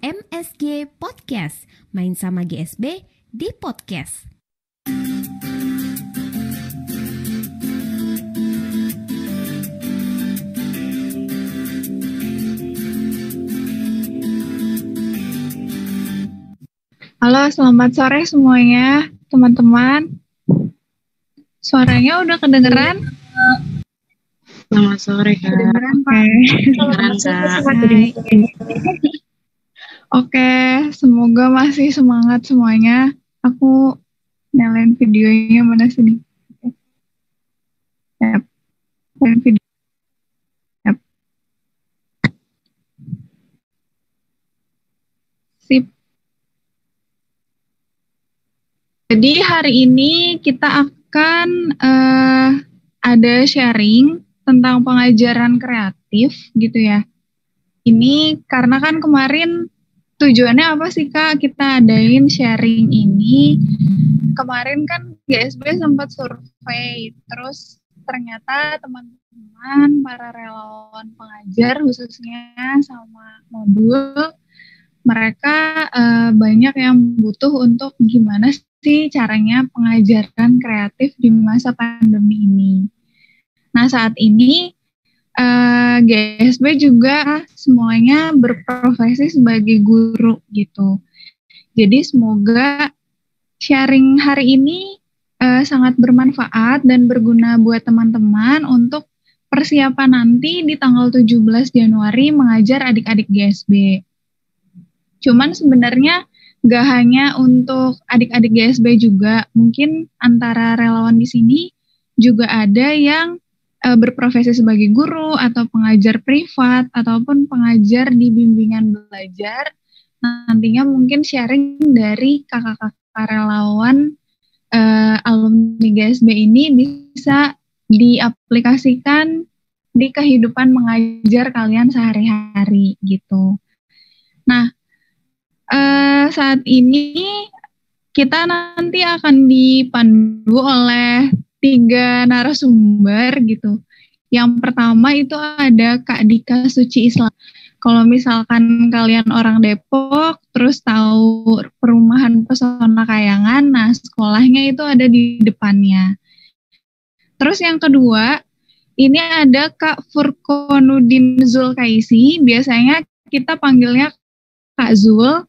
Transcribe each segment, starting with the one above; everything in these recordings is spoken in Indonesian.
MSG Podcast, main sama GSB di podcast. Halo, selamat sore semuanya, teman-teman. Suaranya udah kedengeran? Selamat sore, Kak. Kedengeran, Pak. Kedengeran, Kak. Oke, semoga masih semangat semuanya. Aku nyalain videonya mana sini? Yap. Nyalain video. Yap. Sip. Jadi hari ini kita akan ada sharing tentang pengajaran kreatif gitu ya. Ini karena kan kemarin tujuannya apa sih Kak kita adain sharing ini? Kemarin kan GSB sempat survei, terus ternyata teman-teman para relawan pengajar khususnya sama modul mereka banyak yang butuh untuk gimana sih caranya pengajaran kreatif di masa pandemi ini. Nah saat ini GSB juga semuanya berprofesi sebagai guru gitu. Jadi semoga sharing hari ini sangat bermanfaat dan berguna buat teman-teman untuk persiapan nanti di tanggal 17 Januari mengajar adik-adik GSB. Cuman sebenarnya gak hanya untuk adik-adik GSB juga, mungkin antara relawan di sini juga ada yang berprofesi sebagai guru atau pengajar privat ataupun pengajar di bimbingan belajar. Nantinya mungkin sharing dari kakak-kakak relawan alumni GSB ini bisa diaplikasikan di kehidupan mengajar kalian sehari-hari gitu. Nah, saat ini kita nanti akan dipandu oleh 3 narasumber gitu. Yang pertama itu ada Kak Dika Suci Islam. Kalau misalkan kalian orang Depok, terus tahu perumahan Pesona Kayangan, nah sekolahnya itu ada di depannya. Terus yang kedua, ini ada Kak Furkonudin Zulkaisi, biasanya kita panggilnya Kak Zul.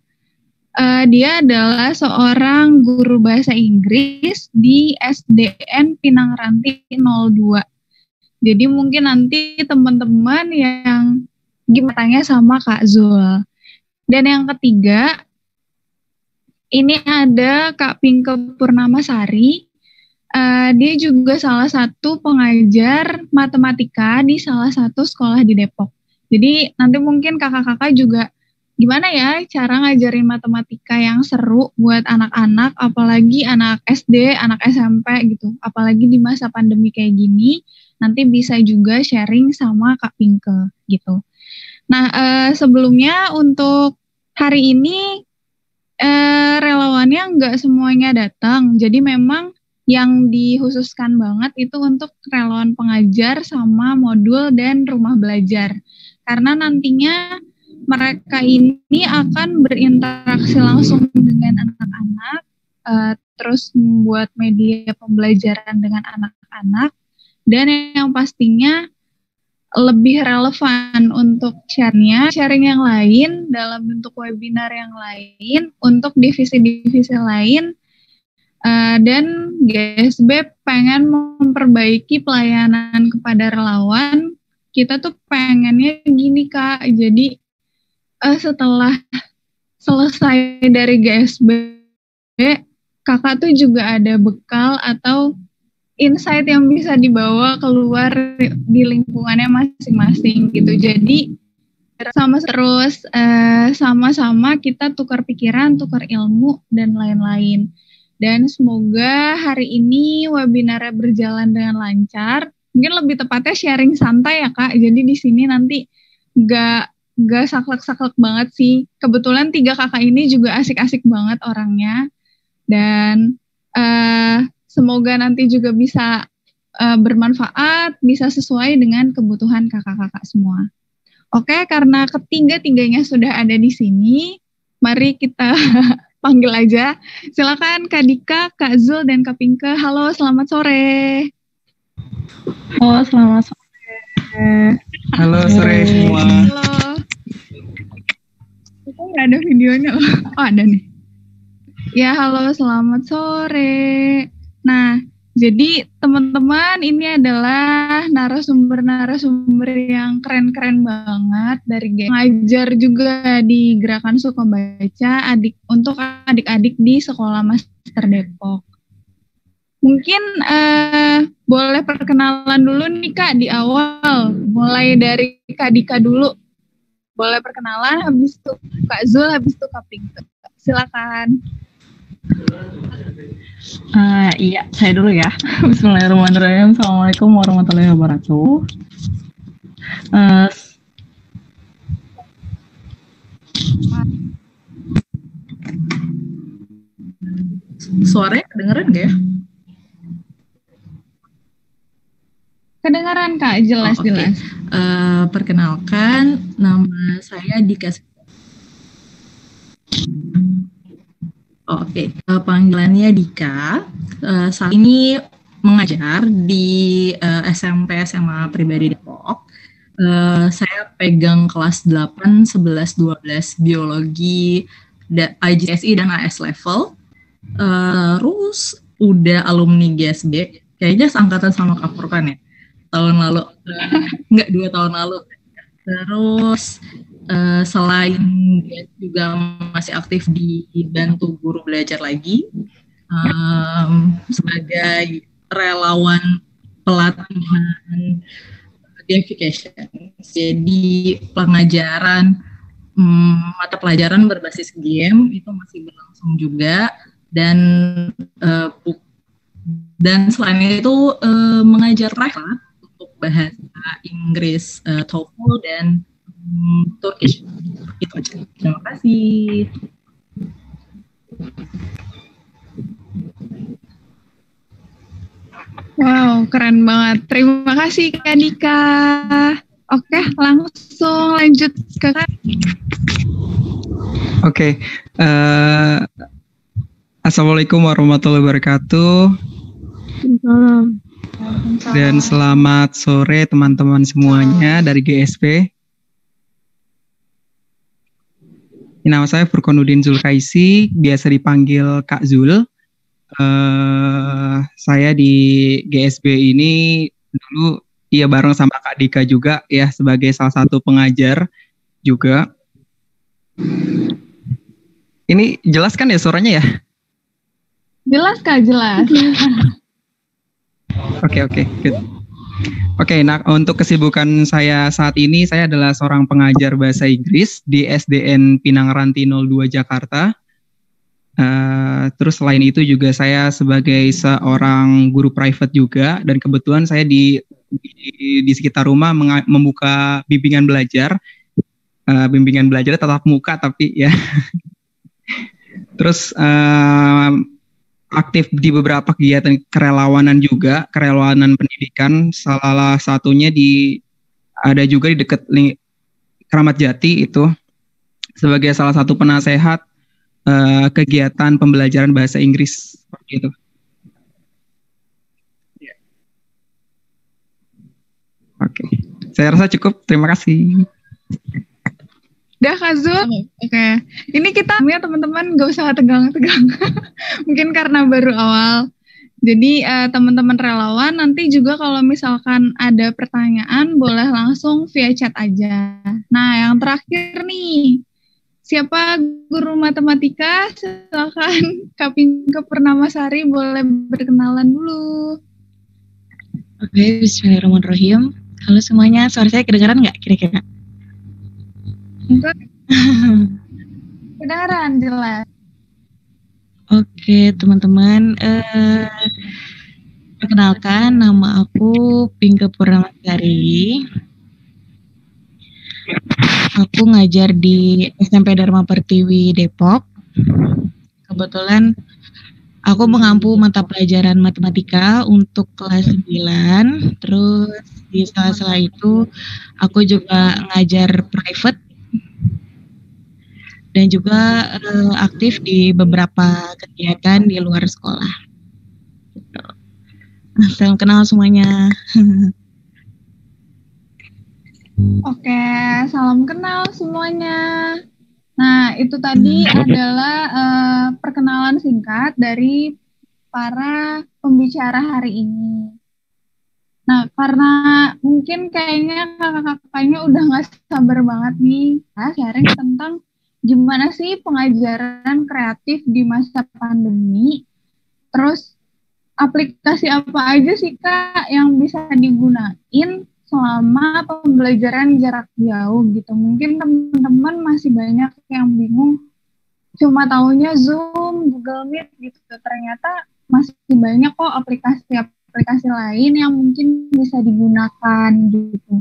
Dia adalah seorang guru bahasa Inggris di SDN Pinang Ranti 02. Jadi mungkin nanti teman-teman yang gimana tanya sama Kak Zul. Dan yang ketiga, ini ada Kak Pinke Purnamasari. Dia juga salah satu pengajar matematika di salah satu sekolah di Depok. Jadi nanti mungkin kakak-kakak juga gimana ya cara ngajarin matematika yang seru buat anak-anak, apalagi anak SD, anak SMP gitu. Apalagi di masa pandemi kayak gini, nanti bisa juga sharing sama Kak Pinke gitu. Nah, sebelumnya untuk hari ini relawannya nggak semuanya datang. Jadi memang yang dikhususkan banget itu untuk relawan pengajar sama modul dan rumah belajar. Karena nantinya mereka ini akan berinteraksi langsung dengan anak-anak, terus membuat media pembelajaran dengan anak-anak, dan yang pastinya lebih relevan untuk sharing yang lain dalam bentuk webinar yang lain untuk divisi-divisi lain, dan GSB pengen memperbaiki pelayanan kepada relawan. Kita tuh pengennya gini Kak, jadi setelah selesai dari GSB, kakak tuh juga ada bekal atau insight yang bisa dibawa keluar di lingkungannya masing-masing gitu. Jadi sama-sama kita tukar pikiran, tukar ilmu dan lain-lain. Dan semoga hari ini webinarnya berjalan dengan lancar. Mungkin lebih tepatnya sharing santai ya Kak. Jadi di sini nanti gak saklek-saklek banget sih. Kebetulan 3 kakak ini juga asik-asik banget orangnya. Dan semoga nanti juga bisa bermanfaat, bisa sesuai dengan kebutuhan kakak-kakak semua. Oke, karena ketiga-tiganya sudah ada di sini, mari kita panggil aja. Silakan Kak Dika, Kak Zul, dan Kak Pinke. Halo, selamat sore. Oh, selamat sore. Halo sore semua. Halo. Kok nggak ada videonya? Oh, ada nih. Ya, halo, selamat sore. Nah, jadi teman-teman ini adalah narasumber-narasumber yang keren-kren banget dari ngajar juga di Gerakan Suka Baca untuk adik-adik di Sekolah Master Depok. Mungkin boleh perkenalan dulu nih Kak di awal, mulai dari Kak Dika dulu. Boleh perkenalan, habis itu Kak Zul, habis itu Kak Pinke. Silakan. Iya, saya dulu ya. Bismillahirrahmanirrahim. Assalamualaikum warahmatullahi wabarakatuh. Suaranya kedengeran nggak ya? Kedengaran Kak, jelas-jelas. Perkenalkan, nama saya Dika. Oke, panggilannya Dika. Saat ini mengajar di SMP SMA Pribadi Depok. Saya pegang kelas 8, 11, 12 biologi, IGSI dan AS level. Terus udah alumni GSB, kayaknya seangkatan sama Kak Furkan ya, tahun lalu, enggak 2 tahun lalu. Terus selain juga masih aktif dibantu guru belajar lagi sebagai relawan pelatihan gamification. Jadi pengajaran mata pelajaran berbasis game itu masih berlangsung juga, dan selain itu mengajar privat untuk bahasa Inggris, TOEFL dan Turkish. Itu aja. Terima kasih. Wow, keren banget. Terima kasih Kak Dika. Oke, langsung lanjut ke Kak. Oke. Assalamualaikum warahmatullahi wabarakatuh. Dan selamat sore teman-teman semuanya dari GSP. Nama saya Furkonuddin Zulkaisi, biasa dipanggil Kak Zul. Saya di GSB ini dulu bareng sama Kak Dika juga ya, sebagai salah satu pengajar juga. Ini jelas kan ya suaranya ya? Jelas Kak, jelas. Oke, good. Oke, nah untuk kesibukan saya saat ini, saya adalah seorang pengajar bahasa Inggris di SDN Pinang Ranti 02 Jakarta. Terus selain itu juga saya sebagai seorang guru private juga, dan kebetulan saya di sekitar rumah membuka bimbingan belajar tatap muka tapi ya. Terus aktif di beberapa kegiatan kerelawanan juga, kerelawanan pendidikan. Salah satunya ada juga di dekat Keramat Jati itu sebagai salah satu penasehat kegiatan pembelajaran bahasa Inggris seperti itu. Oke, saya rasa cukup. Terima kasih. Udah Kak Zul? Oke. Ini kita ya teman-teman gak usah tegang-tegang. Mungkin karena baru awal. Jadi teman-teman relawan nanti juga kalau misalkan ada pertanyaan boleh langsung via chat aja. Nah yang terakhir nih, siapa guru matematika? Silakan Kak Pinke Purnamasari boleh berkenalan dulu. Oke, bismillahirrahmanirrahim. Halo semuanya, suara saya kedengaran nggak kira-kira? Kedengaran jelas. Oke teman-teman, perkenalkan nama aku Pinke Purnamasari. Aku ngajar di SMP Dharma Pertiwi Depok. Kebetulan Aku mengampu mata pelajaran matematika untuk kelas 9. Terus di sela-sela itu aku juga ngajar private dan juga aktif di beberapa kegiatan di luar sekolah. Gitu. Salam kenal semuanya. Oke, salam kenal semuanya. Nah, itu tadi adalah perkenalan singkat dari para pembicara hari ini. Nah, karena mungkin kayaknya kakak-kakaknya udah nggak sabar banget nih, sharing tentang gimana sih pengajaran kreatif di masa pandemi. Terus, aplikasi apa aja sih, Kak, yang bisa digunain selama pembelajaran jarak jauh gitu. Mungkin teman-teman masih banyak yang bingung, cuma taunya Zoom, Google Meet gitu. Ternyata masih banyak kok aplikasi lain yang mungkin bisa digunakan gitu.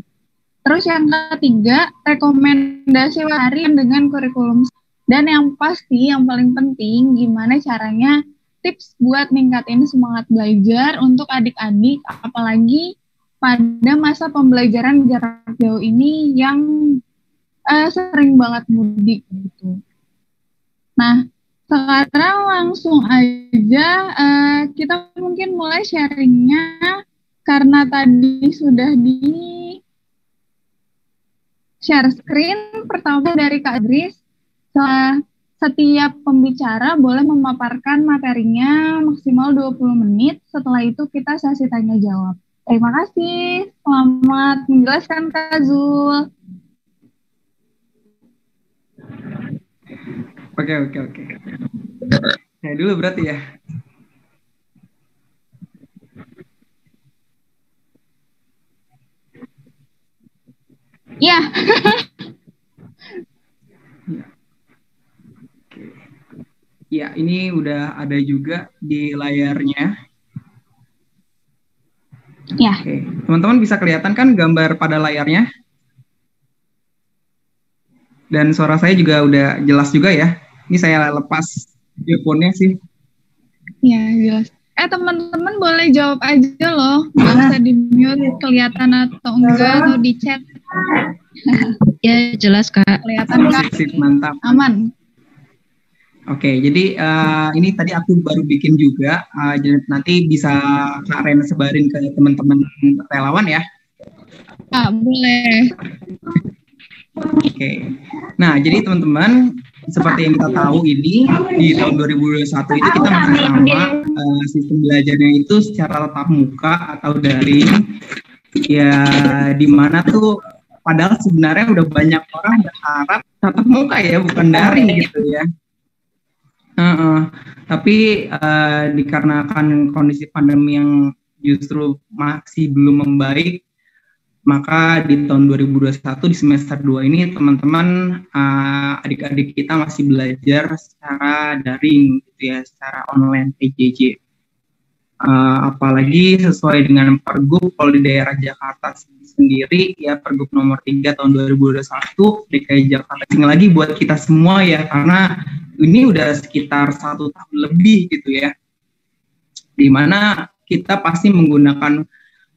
Terus yang ketiga, rekomendasi harian dengan kurikulum. Dan yang pasti, yang paling penting, gimana caranya tips buat ningkatin semangat belajar untuk adik-adik, apalagi pada masa pembelajaran jarak jauh ini yang sering banget mudik gitu. Nah, sekarang langsung aja kita mungkin mulai sharingnya karena tadi sudah di share screen. Pertama dari Kak Gris, setiap pembicara boleh memaparkan materinya maksimal 20 menit. Setelah itu kita sesi tanya jawab. Terima kasih. Selamat menjelaskan, Kak Zul. Oke. Saya dulu berarti ya. Ya. Ya, ini udah ada juga di layarnya. Ya. Oke, teman-teman bisa kelihatan kan gambar pada layarnya? Dan suara saya juga udah jelas juga ya. Ini saya lepas earphone-nya sih. Ya, jelas. Teman-teman boleh jawab aja loh. Nggak usah di-mute, kelihatan atau enggak, atau di chat. Ya, jelas, Kak. Kelihatan, Kak. Sip, mantap. Aman. Oke, jadi ini tadi aku baru bikin juga. Jadi nanti bisa Kak Ren sebarin ke teman-teman relawan ya. Boleh. Oke. Nah, jadi teman-teman, seperti yang kita tahu ini di tahun 2021 itu kita masih sama sistem belajarnya itu secara tatap muka atau daring. Ya, di mana tuh padahal sebenarnya udah banyak orang berharap tatap muka ya, bukan daring gitu ya. Tapi dikarenakan kondisi pandemi yang justru masih belum membaik, maka di tahun 2021 di semester 2 ini teman-teman adik-adik kita masih belajar secara daring gitu ya, secara online PJJ. Apalagi sesuai dengan Pergub kalau di daerah Jakarta sendiri ya, Pergub nomor 3 tahun 2021 DKI Jakarta. Tinggal lagi buat kita semua ya, karena ini udah sekitar 1 tahun lebih gitu ya, dimana kita pasti menggunakan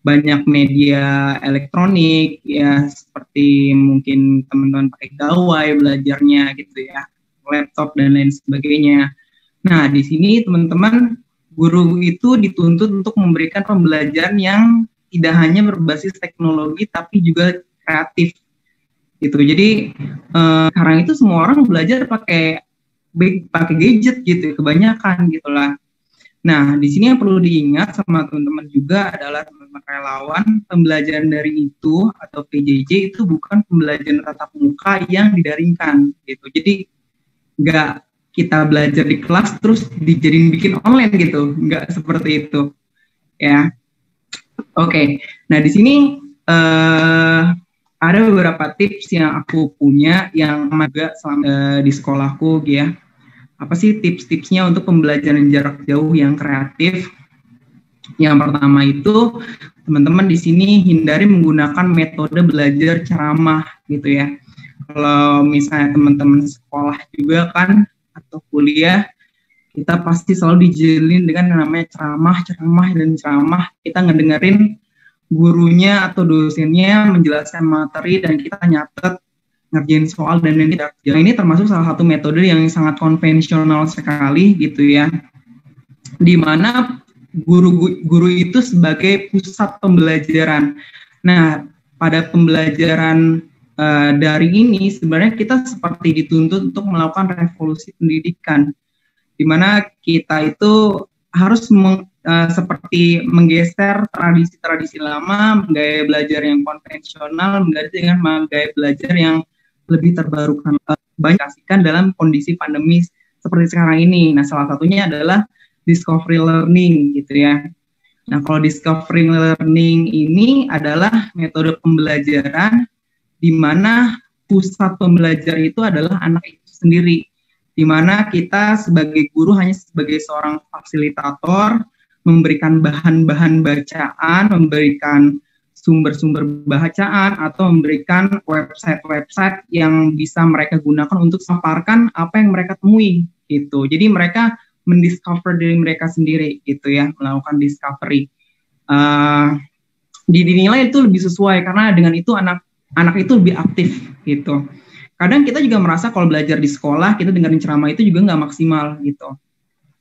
banyak media elektronik ya, seperti mungkin teman-teman pakai gawai belajarnya gitu ya, laptop dan lain sebagainya. Nah, di sini teman-teman, guru itu dituntut untuk memberikan pembelajaran yang tidak hanya berbasis teknologi tapi juga kreatif gitu. Jadi sekarang itu semua orang belajar pakai gadget gitu, kebanyakan gitulah. Nah, di sini yang perlu diingat sama teman-teman juga adalah teman-teman relawan, pembelajaran dari itu atau PJJ itu bukan pembelajaran tatap muka yang didaringkan gitu. Jadi nggak kita belajar di kelas terus dijadiin bikin online gitu, nggak seperti itu ya. Oke. Nah, di sini ada beberapa tips yang aku punya yang juga selama di sekolahku ya. Apa sih tips-tipsnya untuk pembelajaran jarak jauh yang kreatif? Yang pertama itu, teman-teman di sini hindari menggunakan metode belajar ceramah gitu ya. Kalau misalnya teman-teman sekolah juga kan atau kuliah, kita pasti selalu dijelin dengan yang namanya ceramah. Kita ngedengerin gurunya atau dosennya menjelaskan materi dan kita nyatet, ngerjain soal dan ini. Ini termasuk salah satu metode yang sangat konvensional sekali gitu ya, di mana guru itu sebagai pusat pembelajaran. Nah, pada pembelajaran daring ini sebenarnya kita seperti dituntut untuk melakukan revolusi pendidikan, di mana kita itu harus seperti menggeser tradisi-tradisi lama, gaya belajar yang konvensional, mengganti dengan gaya belajar yang lebih terbarukan, banyak dalam kondisi pandemi seperti sekarang ini. Nah, salah satunya adalah discovery learning gitu ya. Nah, kalau discovery learning ini adalah metode pembelajaran di mana pusat pembelajar itu adalah anak itu sendiri, di mana kita sebagai guru hanya sebagai seorang fasilitator, memberikan bahan-bahan bacaan, memberikan sumber-sumber bacaan, atau memberikan website-website yang bisa mereka gunakan untuk memaparkan apa yang mereka temui gitu. Jadi mereka mendiscover diri mereka sendiri gitu ya, melakukan discovery. Dinilai itu lebih sesuai karena dengan itu anak itu lebih aktif gitu. Kadang kita juga merasa kalau belajar di sekolah kita dengerin ceramah itu juga nggak maksimal gitu.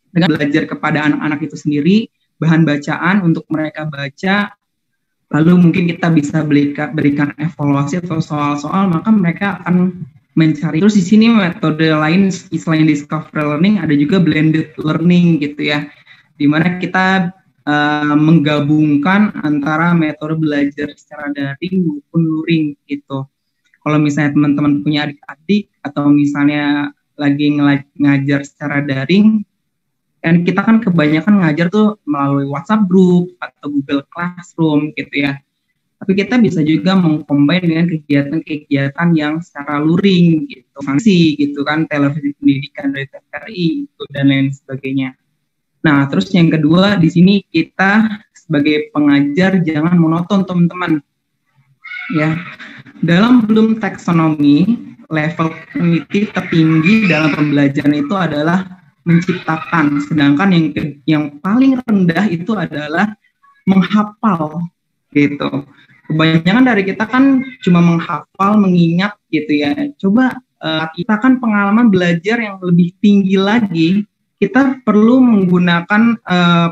Dengan belajar kepada anak-anak itu sendiri, bahan bacaan untuk mereka baca, lalu mungkin kita bisa berikan evaluasi atau soal-soal, maka mereka akan mencari. Terus di sini metode lain selain discovery learning ada juga blended learning gitu ya, di mana kita menggabungkan antara metode belajar secara daring maupun luring gitu. Kalau misalnya teman-teman punya adik-adik atau misalnya lagi ngajar secara daring, kan kita kan kebanyakan ngajar tuh melalui WhatsApp group atau Google Classroom gitu ya. Tapi kita bisa juga mengcombine dengan kegiatan-kegiatan yang secara luring gitu, fungsi gitu kan, televisi pendidikan dari TVRI gitu, dan lain sebagainya. Nah, terus yang kedua di sini kita sebagai pengajar jangan monoton teman-teman. Ya, dalam Bloom Taxonomy, level kognitif tertinggi dalam pembelajaran itu adalah menciptakan, sedangkan yang paling rendah itu adalah menghafal gitu. Kebanyakan dari kita kan cuma menghafal, mengingat gitu ya. Coba kita kan pengalaman belajar yang lebih tinggi lagi, kita perlu menggunakan,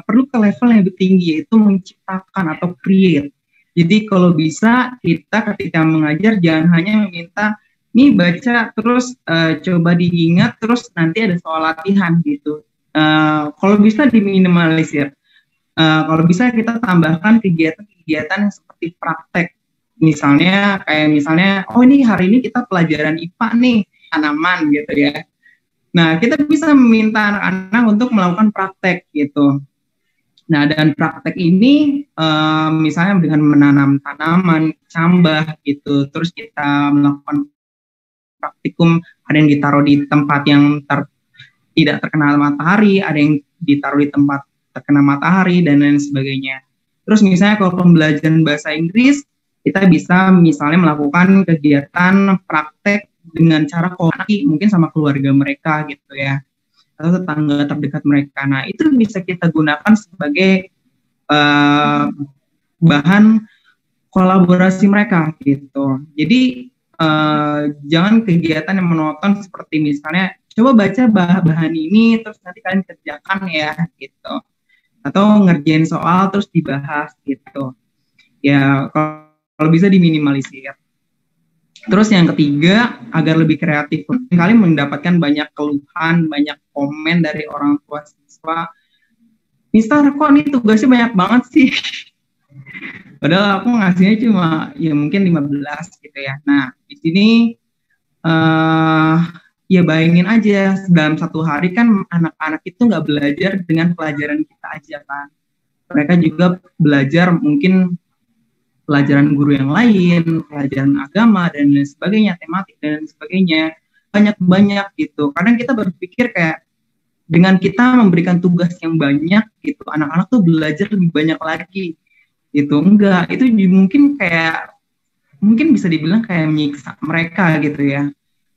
perlu ke level yang lebih tinggi, yaitu menciptakan atau create. Jadi kalau bisa kita ketika mengajar jangan hanya meminta, nih baca terus coba diingat terus nanti ada soal latihan gitu. Kalau bisa diminimalisir. Kalau bisa kita tambahkan kegiatan-kegiatan yang seperti praktek. Misalnya oh ini hari ini kita pelajaran IPA nih, tanaman gitu ya. Nah, kita bisa meminta anak-anak untuk melakukan praktek gitu. Nah, dan praktek ini misalnya dengan menanam tanaman, cambah gitu, terus kita melakukan praktikum, ada yang ditaruh di tempat yang tidak terkena matahari, ada yang ditaruh di tempat terkena matahari, dan lain sebagainya. Terus misalnya kalau pembelajaran bahasa Inggris, kita bisa misalnya melakukan kegiatan praktek dengan cara komunikasi mungkin sama keluarga mereka gitu ya, atau tetangga terdekat mereka. Nah, itu bisa kita gunakan sebagai bahan kolaborasi mereka gitu. Jadi jangan kegiatan yang monoton seperti misalnya coba baca bahan ini terus nanti kalian kerjakan ya gitu, atau ngerjain soal terus dibahas gitu ya. Kalau bisa diminimalisir. Terus yang ketiga, agar lebih kreatif, kalian mendapatkan banyak keluhan, banyak komen dari orang tua siswa. Mister, kok ini tugasnya banyak banget sih? Padahal aku ngasihnya cuma ya mungkin 15 gitu ya. Nah, di sini ya bayangin aja, dalam satu hari kan anak-anak itu nggak belajar dengan pelajaran kita aja kan. Mereka juga belajar mungkin pelajaran guru yang lain, pelajaran agama, dan lain sebagainya, tematik, dan lain sebagainya. Banyak-banyak gitu. Kadang kita berpikir kayak, dengan kita memberikan tugas yang banyak gitu, anak-anak tuh belajar lebih banyak lagi. Gitu. Enggak, itu mungkin bisa dibilang kayak menyiksa mereka gitu ya.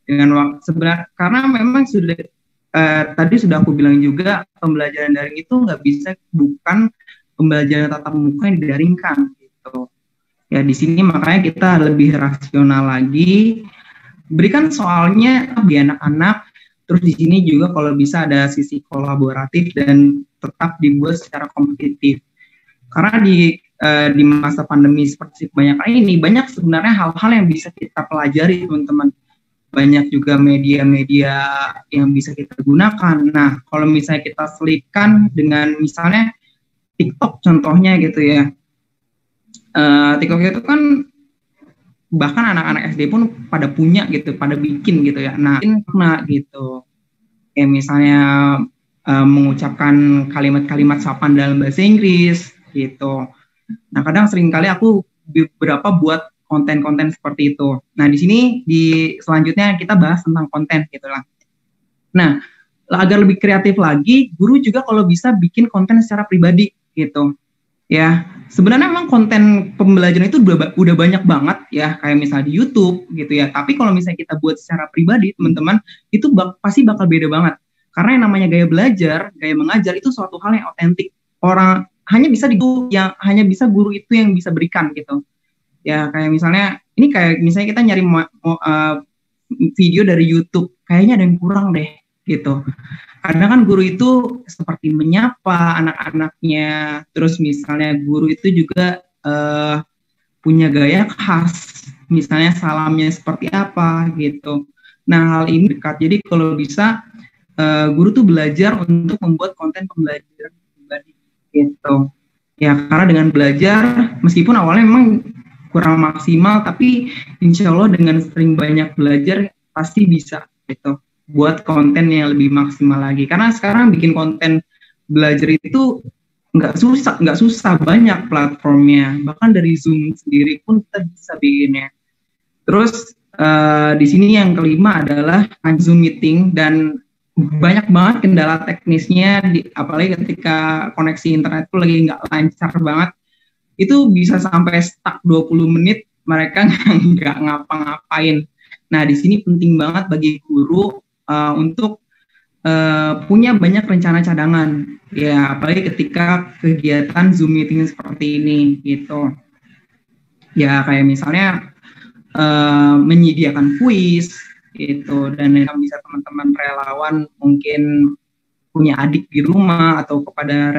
Dengan waktu sebenarnya, karena memang sudah tadi sudah aku bilang juga, pembelajaran daring itu bukan pembelajaran tatap muka yang didaringkan gitu. Ya di sini makanya kita lebih rasional lagi, berikan soalnya di anak-anak. Terus di sini juga kalau bisa ada sisi kolaboratif dan tetap dibuat secara kompetitif. Karena di masa pandemi seperti banyak ini, banyak sebenarnya hal-hal yang bisa kita pelajari teman-teman. Banyak juga media-media yang bisa kita gunakan. Nah, kalau misalnya kita selipkan dengan misalnya TikTok contohnya gitu ya. TikTok itu kan bahkan anak-anak SD pun pada punya gitu, pada bikin gitu ya. Nah, gitu. Kayak misalnya mengucapkan kalimat-kalimat sapaan dalam bahasa Inggris gitu. Nah, kadang seringkali aku beberapa buat konten-konten seperti itu. Nah, di sini selanjutnya kita bahas tentang konten gitu lah. Nah, agar lebih kreatif lagi, guru juga kalau bisa bikin konten secara pribadi gitu. Ya, sebenarnya memang konten pembelajaran itu udah banyak banget ya, kayak misalnya di YouTube gitu ya. Tapi kalau misalnya kita buat secara pribadi, teman-teman, itu pasti bakal beda banget. Karena yang namanya gaya belajar, gaya mengajar itu suatu hal yang otentik. Hanya bisa guru itu yang bisa berikan gitu. Ya kayak misalnya kita nyari video dari YouTube, kayaknya ada yang kurang deh gitu. Karena kan guru itu seperti menyapa anak-anaknya, terus misalnya guru itu juga punya gaya khas, misalnya salamnya seperti apa gitu. Nah hal ini dekat, jadi kalau bisa guru tuh belajar untuk membuat konten pembelajaran pribadi gitu. Ya karena dengan belajar, meskipun awalnya memang kurang maksimal, tapi insya Allah dengan sering banyak belajar pasti bisa gitu buat konten yang lebih maksimal lagi. Karena sekarang bikin konten belajar itu nggak susah, banyak platformnya, bahkan dari Zoom sendiri pun kita bisa bikinnya. Terus di sini yang kelima adalah Zoom meeting, dan banyak banget kendala teknisnya, apalagi ketika koneksi internet itu lagi nggak lancar banget. Itu bisa sampai stuck 20 menit, mereka nggak ngapa-ngapain. Nah, di sini penting banget bagi guru untuk punya banyak rencana cadangan. Ya, apalagi ketika kegiatan Zoom meeting seperti ini, gitu. Ya, kayak misalnya menyediakan kuis, gitu. Dan yang bisa teman-teman relawan mungkin punya adik di rumah, atau kepada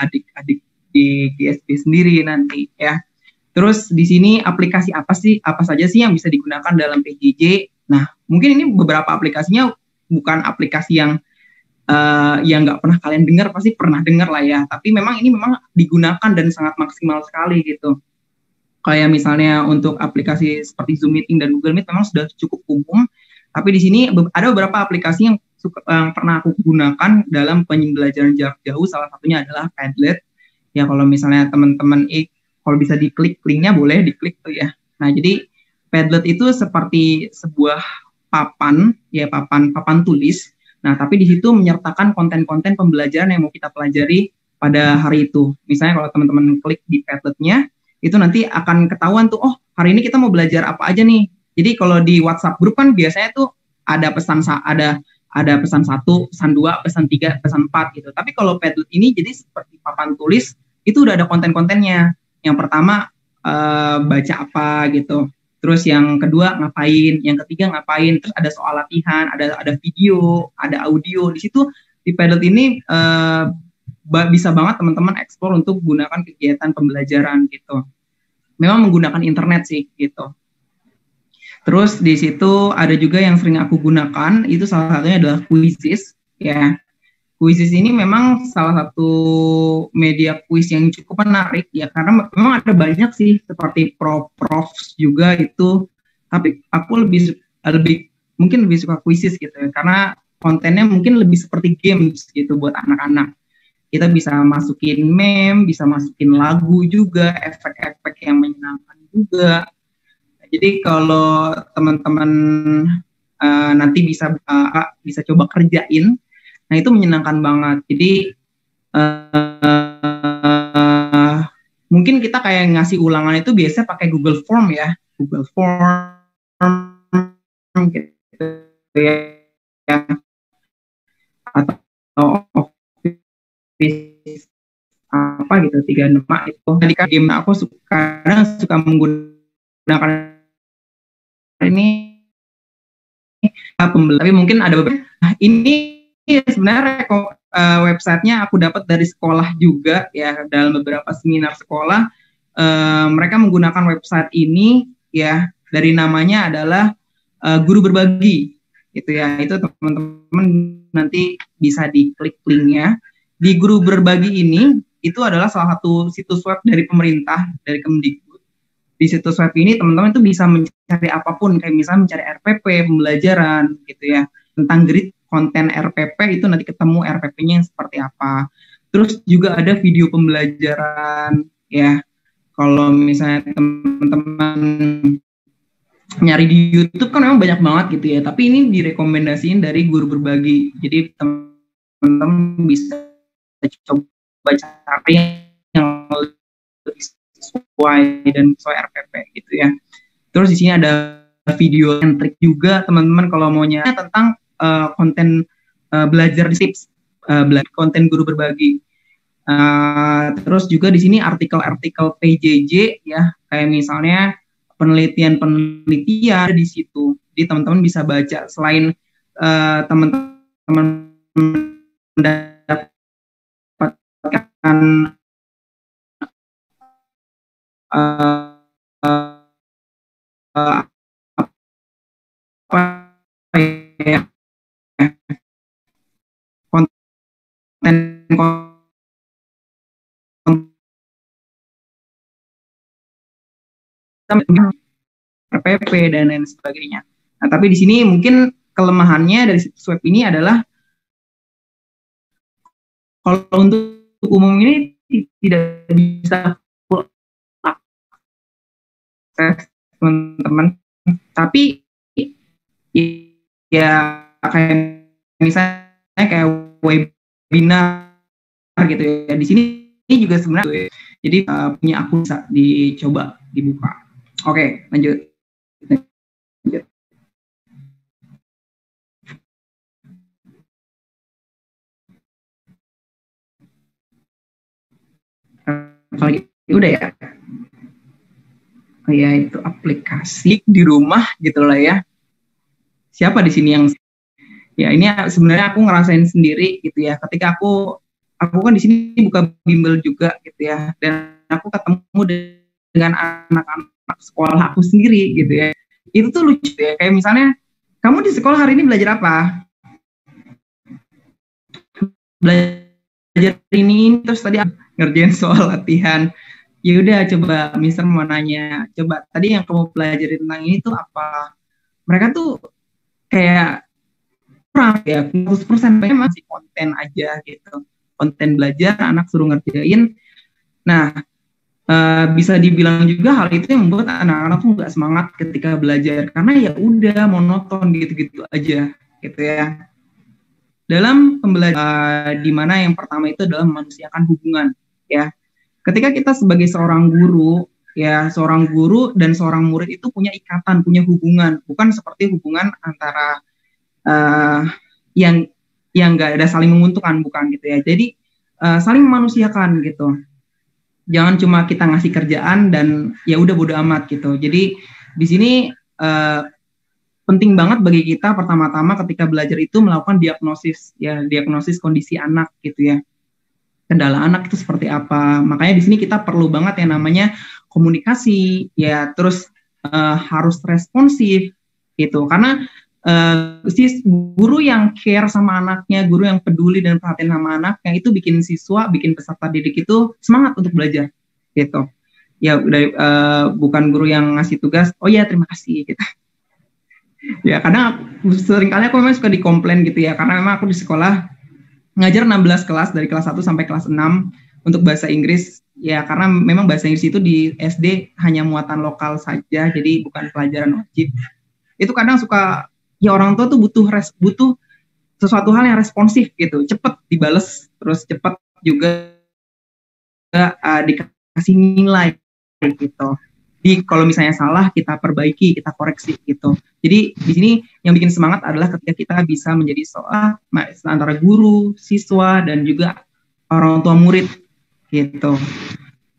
adik-adik di GSP sendiri nanti ya. Terus di sini aplikasi apa saja sih yang bisa digunakan dalam PJJ? Nah, mungkin ini beberapa aplikasinya bukan aplikasi yang nggak pernah kalian dengar, pasti pernah dengar lah ya. Tapi memang ini digunakan dan sangat maksimal sekali gitu. Kayak misalnya untuk aplikasi seperti Zoom Meeting dan Google Meet memang sudah cukup umum. Tapi di sini ada beberapa aplikasi yang pernah aku gunakan dalam pembelajaran jarak jauh. Salah satunya adalah Padlet. Ya kalau misalnya teman-teman kalau bisa diklik linknya, boleh diklik tuh ya. Nah jadi Padlet itu seperti sebuah papan tulis. Nah tapi di situ menyertakan konten-konten pembelajaran yang mau kita pelajari pada hari itu. Misalnya kalau teman-teman klik di Padletnya, itu nanti akan ketahuan tuh, oh hari ini kita mau belajar apa aja nih. Jadi kalau di WhatsApp grup kan biasanya tuh ada pesan 1, pesan 2, pesan 3, pesan 4 gitu. Tapi kalau Padlet ini jadi seperti papan tulis, itu udah ada konten-kontennya. Yang pertama baca apa gitu. Terus yang kedua ngapain, yang ketiga ngapain, terus ada soal latihan, ada video, ada audio. Di situ di Padlet ini bisa banget teman-teman eksplor untuk gunakan kegiatan pembelajaran gitu. Memang menggunakan internet sih gitu. Terus di situ ada juga yang sering aku gunakan, itu salah satunya adalah Quizizz ya. Quizizz ini memang salah satu media kuis yang cukup menarik ya, karena memang ada banyak sih seperti prof juga itu. Tapi aku mungkin lebih suka Quizizz gitu ya, karena kontennya mungkin lebih seperti games gitu buat anak-anak. Kita bisa masukin meme, bisa masukin lagu juga, efek-efek yang menyenangkan juga. Jadi kalau teman-teman nanti bisa coba kerjain, nah itu menyenangkan banget. Jadi mungkin kita kayak ngasih ulangan itu biasanya pakai Google Form ya, Google Form gitu ya. apa gitu 3 nama itu. Jadi kan game aku kadang suka menggunakan ini pembeli, tapi mungkin ada beberapa. Nah, ini sebenarnya websitenya aku dapat dari sekolah juga ya, dalam beberapa seminar sekolah mereka menggunakan website ini ya, dari namanya adalah Guru Berbagi gitu ya. Itu teman-teman nanti bisa diklik linknya. Di Guru Berbagi ini itu adalah salah satu situs web dari pemerintah, dari Kemdikbud. Di situs web ini teman-teman itu bisa mencari apapun, kayak misalnya mencari RPP, pembelajaran gitu ya, tentang grid konten RPP, itu nanti ketemu RPP-nya yang seperti apa. Terus juga ada video pembelajaran ya. Kalau misalnya teman-teman nyari di YouTube kan memang banyak banget gitu ya, tapi ini direkomendasiin dari Guru Berbagi. Jadi teman-teman bisa coba cari yang lebih sesuai dan sesuai RPP gitu ya. Terus di sini ada video and trik juga teman-teman kalau mau nyari tentang konten belajar di tips konten Guru Berbagi. Terus juga di sini artikel-artikel PJJ ya, kayak misalnya penelitian di situ. Jadi teman-teman bisa baca selain teman-teman mendapatkan apa ya, konten RPP dan lain sebagainya. Nah, tapi di sini mungkin kelemahannya dari situs web ini adalah kalau untuk umum ini tidak bisa full akses teman-teman. Tapi ya kayak misalnya kayak webinar gitu ya. Di sini juga sebenarnya jadi punya akun bisa dicoba dibuka. Oke, lanjut. Kalau gitu udah ya. Oh ya, itu aplikasi di rumah gitu lah ya. Siapa di sini yang ya ini sebenarnya aku ngerasain sendiri gitu ya. Ketika aku kan di sini buka bimbel juga gitu ya, dan aku ketemu dengan anak-anak sekolah aku sendiri gitu ya. Itu tuh lucu ya, kayak misalnya kamu di sekolah hari ini belajar apa? Belajar ini, terus tadi ngerjain soal latihan. Ya udah, coba Mister mau nanya, coba tadi yang kamu pelajari tentang ini tuh apa? Mereka tuh kayak kurang ya, 100% masih konten aja gitu. Konten belajar, anak suruh ngerjain. Nah, bisa dibilang juga hal itu yang membuat anak-anak tuh nggak semangat ketika belajar, karena ya udah monoton gitu-gitu aja gitu ya. Dalam pembelajaran di mana yang pertama itu adalah memanusiakan hubungan ya. Ketika kita sebagai seorang guru ya, seorang guru dan seorang murid itu punya ikatan, punya hubungan, bukan seperti hubungan antara yang nggak ada saling menguntungkan, bukan gitu ya. Jadi saling memanusiakan gitu. Jangan cuma kita ngasih kerjaan dan ya udah bodo amat gitu. Jadi di sini penting banget bagi kita pertama-tama ketika belajar itu melakukan diagnosis ya, diagnosis kondisi anak gitu ya. Kendala anak itu seperti apa. Makanya di sini kita perlu banget yang namanya komunikasi ya, terus harus responsif gitu. Karena si guru yang care sama anaknya, guru yang peduli dan perhatian sama anaknya, itu bikin siswa, bikin peserta didik itu semangat untuk belajar gitu. Ya dari bukan guru yang ngasih tugas, oh ya terima kasih gitu. Ya kadang seringkali aku memang suka dikomplain gitu ya, karena memang aku di sekolah ngajar 16 kelas dari kelas 1 sampai kelas 6 untuk bahasa Inggris ya, karena memang bahasa Inggris itu di SD hanya muatan lokal saja, jadi bukan pelajaran wajib. Itu kadang suka ya, orang tua tuh butuh sesuatu hal yang responsif gitu, cepet dibales, terus cepet juga dikasih nilai gitu. Jadi kalau misalnya salah kita perbaiki, kita koreksi gitu. Jadi di sini yang bikin semangat adalah ketika kita bisa menjadi antara guru, siswa dan juga orang tua murid gitu.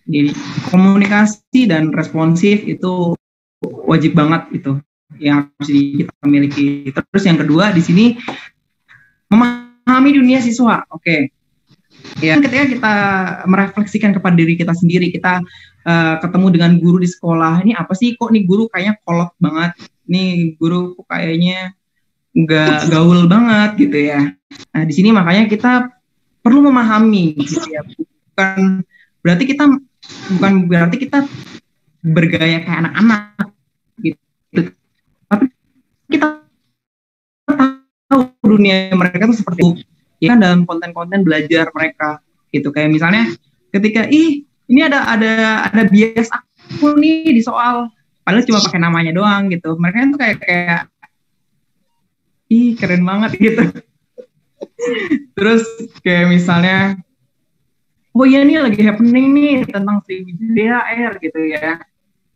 Jadi komunikasi dan responsif itu wajib banget itu yang harus kita miliki. Terus yang kedua di sini memahami dunia siswa. Oke. Ya, ketika kita merefleksikan kepada diri kita sendiri, kita ketemu dengan guru di sekolah, ini apa sih kok nih guru kayaknya kolot banget, nih guru kok kayaknya nggak gaul banget gitu ya. Nah di sini makanya kita perlu memahami gitu ya, bukan berarti kita bergaya kayak anak-anak gitu, tapi kita tahu dunia mereka tuh seperti itu ya kan, dalam konten-konten belajar mereka gitu. Kayak misalnya ketika ini ada bias aku nih di soal, padahal cuma pakai namanya doang gitu, mereka tuh kayak keren banget gitu. Terus kayak misalnya oh iya nih lagi happening nih tentang Sriwijaya Air gitu ya.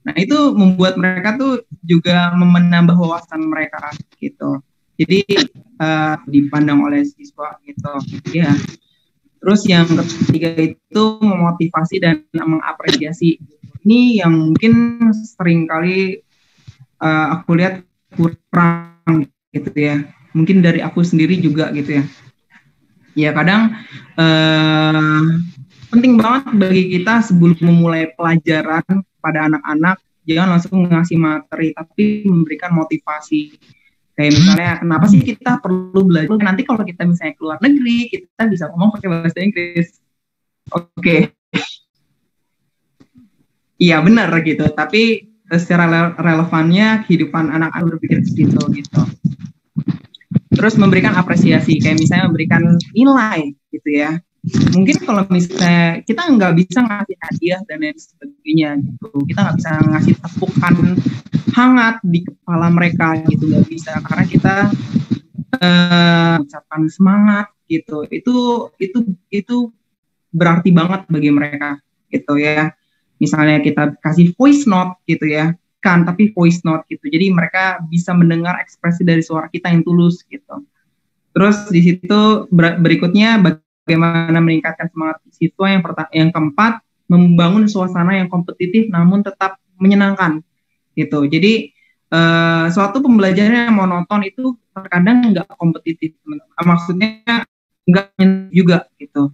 Nah itu membuat mereka tuh juga menambah wawasan mereka gitu. Jadi dipandang oleh siswa gitu ya. Terus yang ketiga itu memotivasi dan mengapresiasi. Ini yang mungkin sering kali aku lihat kurang gitu ya. Mungkin dari aku sendiri juga gitu ya. Ya kadang penting banget bagi kita sebelum memulai pelajaran pada anak-anak, jangan langsung ngasih materi, tapi memberikan motivasi. Kayak misalnya, kenapa sih kita perlu belajar? Nanti kalau kita misalnya keluar negeri, kita bisa ngomong pakai bahasa Inggris. Oke. Iya benar gitu, tapi secara relevannya kehidupan anak-anak berpikir segitu gitu. Terus memberikan apresiasi, kayak misalnya memberikan nilai gitu ya. Mungkin kalau misalnya kita nggak bisa ngasih hadiah dan lain sebagainya gitu, kita nggak bisa ngasih tepukan hangat di kepala mereka gitu, nggak bisa, karena kita ucapan semangat gitu, itu berarti banget bagi mereka gitu ya. Misalnya kita kasih voice note gitu ya, tapi voice note gitu, jadi mereka bisa mendengar ekspresi dari suara kita yang tulus gitu. Terus di situ berikutnya bagaimana meningkatkan semangat siswa, yang keempat membangun suasana yang kompetitif namun tetap menyenangkan gitu. Jadi suatu pembelajaran yang monoton itu terkadang nggak kompetitif, maksudnya nggak juga gitu.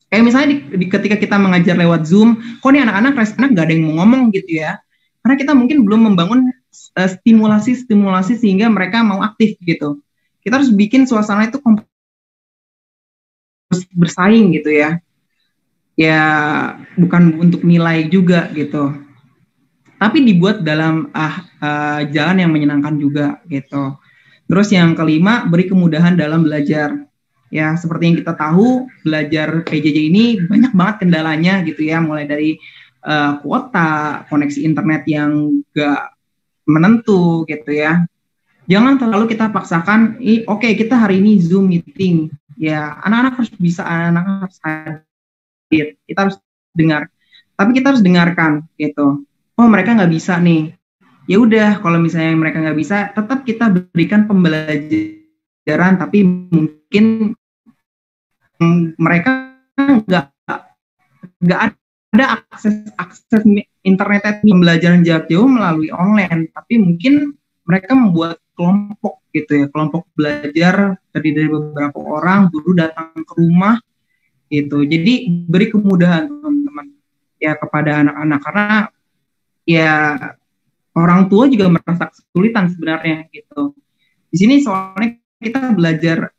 Kayak misalnya ketika kita mengajar lewat Zoom, kok nih anak-anak responnya nggak ada yang mau ngomong gitu ya, karena kita mungkin belum membangun stimulasi sehingga mereka mau aktif gitu. Kita harus bikin suasana itu bersaing gitu ya. Ya bukan untuk nilai juga gitu, tapi dibuat dalam jalan yang menyenangkan juga gitu. Terus yang kelima, beri kemudahan dalam belajar. Ya seperti yang kita tahu, belajar PJJ ini banyak banget kendalanya gitu ya, mulai dari kuota, koneksi internet yang gak menentu gitu ya. Jangan terlalu kita paksakan, oke, kita hari ini Zoom meeting, ya anak-anak harus bisa, anak-anak harus hadir, kita harus dengar, tapi kita harus dengarkan gitu. Oh mereka nggak bisa nih, ya udah, kalau misalnya mereka nggak bisa, tetap kita berikan pembelajaran, tapi mungkin mereka nggak ada akses internet pembelajaran jarak jauh melalui online, tapi mungkin mereka membuat kelompok gitu ya, kelompok belajar terdiri dari beberapa orang, guru datang ke rumah gitu. Jadi beri kemudahan teman-teman ya kepada anak-anak, karena ya orang tua juga merasa kesulitan sebenarnya gitu. Di sini soalnya kita belajar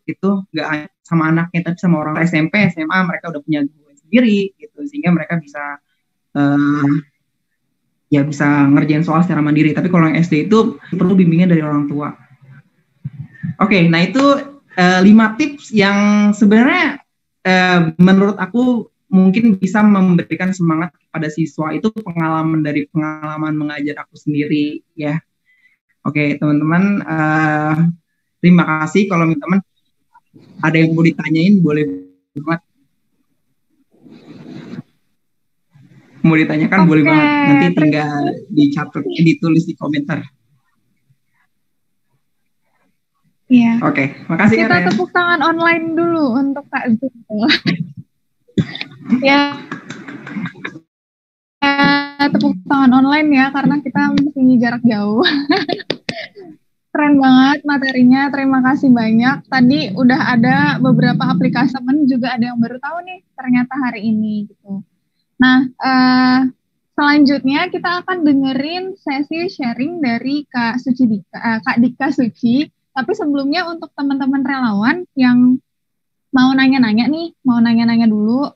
gitu nggak hanya sama anaknya, tapi sama orang SMP, SMA, mereka udah punya guru sendiri gitu, sehingga mereka bisa ya bisa ngerjain soal secara mandiri. Tapi kalau yang SD itu perlu bimbingan dari orang tua. Oke, nah itu 5 tips yang sebenarnya menurut aku mungkin bisa memberikan semangat kepada siswa. Itu pengalaman mengajar aku sendiri ya. Oke teman-teman, terima kasih. Kalau teman-teman ada yang mau ditanyain boleh banget. Mau ditanyakan boleh banget, nanti tinggal dicatat, ditulis di komentar. Iya. Oke, makasih Kita Karen. tepuk tangan online dulu untuk Kak Zul. Ya, tepuk tangan online ya karena kita masih jarak jauh. Keren banget materinya, terima kasih banyak. Tadi udah ada beberapa aplikasi, temen juga ada yang baru tahu nih ternyata hari ini gitu. Nah, selanjutnya kita akan dengerin sesi sharing dari Kak Dika Suci. Tapi sebelumnya untuk teman-teman relawan yang mau nanya-nanya dulu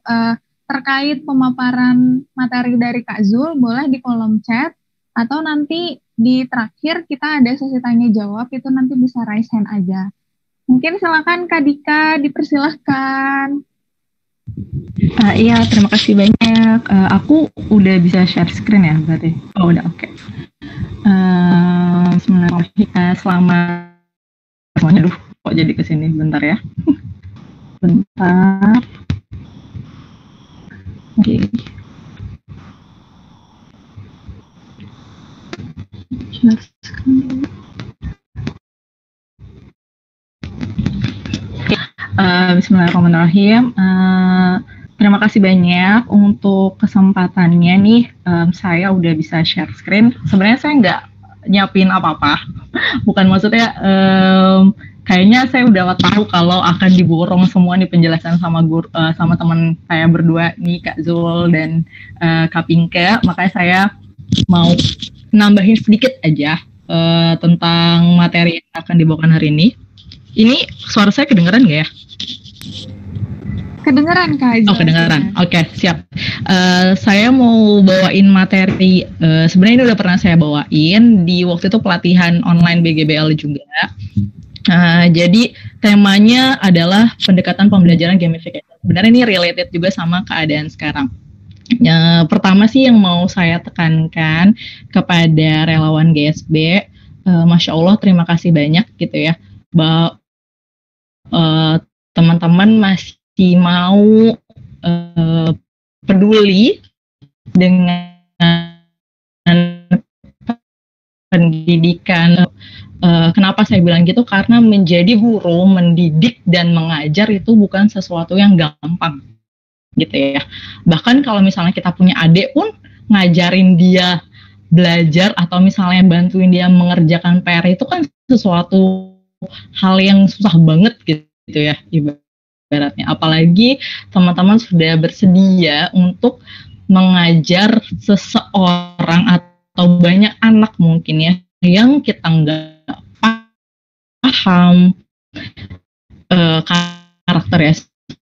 terkait pemaparan materi dari Kak Zul, boleh di kolom chat atau nanti di terakhir kita ada sesi tanya jawab, itu nanti bisa raise hand aja. Mungkin silakan Kak Dika, dipersilahkan. Iya, terima kasih banyak. Aku udah bisa share screen ya berarti? Oh, udah, oke. Bismillahirrahmanirrahim. Selamat semuanya. Aduh, kok jadi kesini? Bentar ya. Bentar. Oke. Share screen. Bismillahirrahmanirrahim. Terima kasih banyak untuk kesempatannya nih. Saya udah bisa share screen. Sebenarnya saya nggak nyiapin apa-apa. Bukan maksudnya kayaknya saya udah tahu kalau akan diborong semua nih penjelasan sama sama teman saya berdua nih, Kak Zul dan Kak Pinke. Makanya saya mau nambahin sedikit aja tentang materi yang akan dibawakan hari ini. Ini suara saya kedengeran nggak ya? Kedengeran Kak Zul. Oh, kedengeran. Oke, siap. Saya mau bawain materi, sebenarnya ini udah pernah saya bawain di waktu itu pelatihan online BGBL juga. Jadi temanya adalah pendekatan pembelajaran gamification. Sebenarnya ini related juga sama keadaan sekarang. Pertama sih yang mau saya tekankan kepada relawan GSB, Masya Allah terima kasih banyak gitu ya, bahwa teman-teman masih mau peduli dengan pendidikan. Kenapa saya bilang gitu? Karena menjadi guru, mendidik dan mengajar itu bukan sesuatu yang gampang, gitu ya. Bahkan kalau misalnya kita punya adik pun ngajarin dia belajar atau misalnya bantuin dia mengerjakan PR itu kan sesuatu hal yang susah banget gitu ya ibaratnya. Apalagi teman-teman sudah bersedia untuk mengajar seseorang atau banyak anak mungkin ya yang kita nggak paham karakternya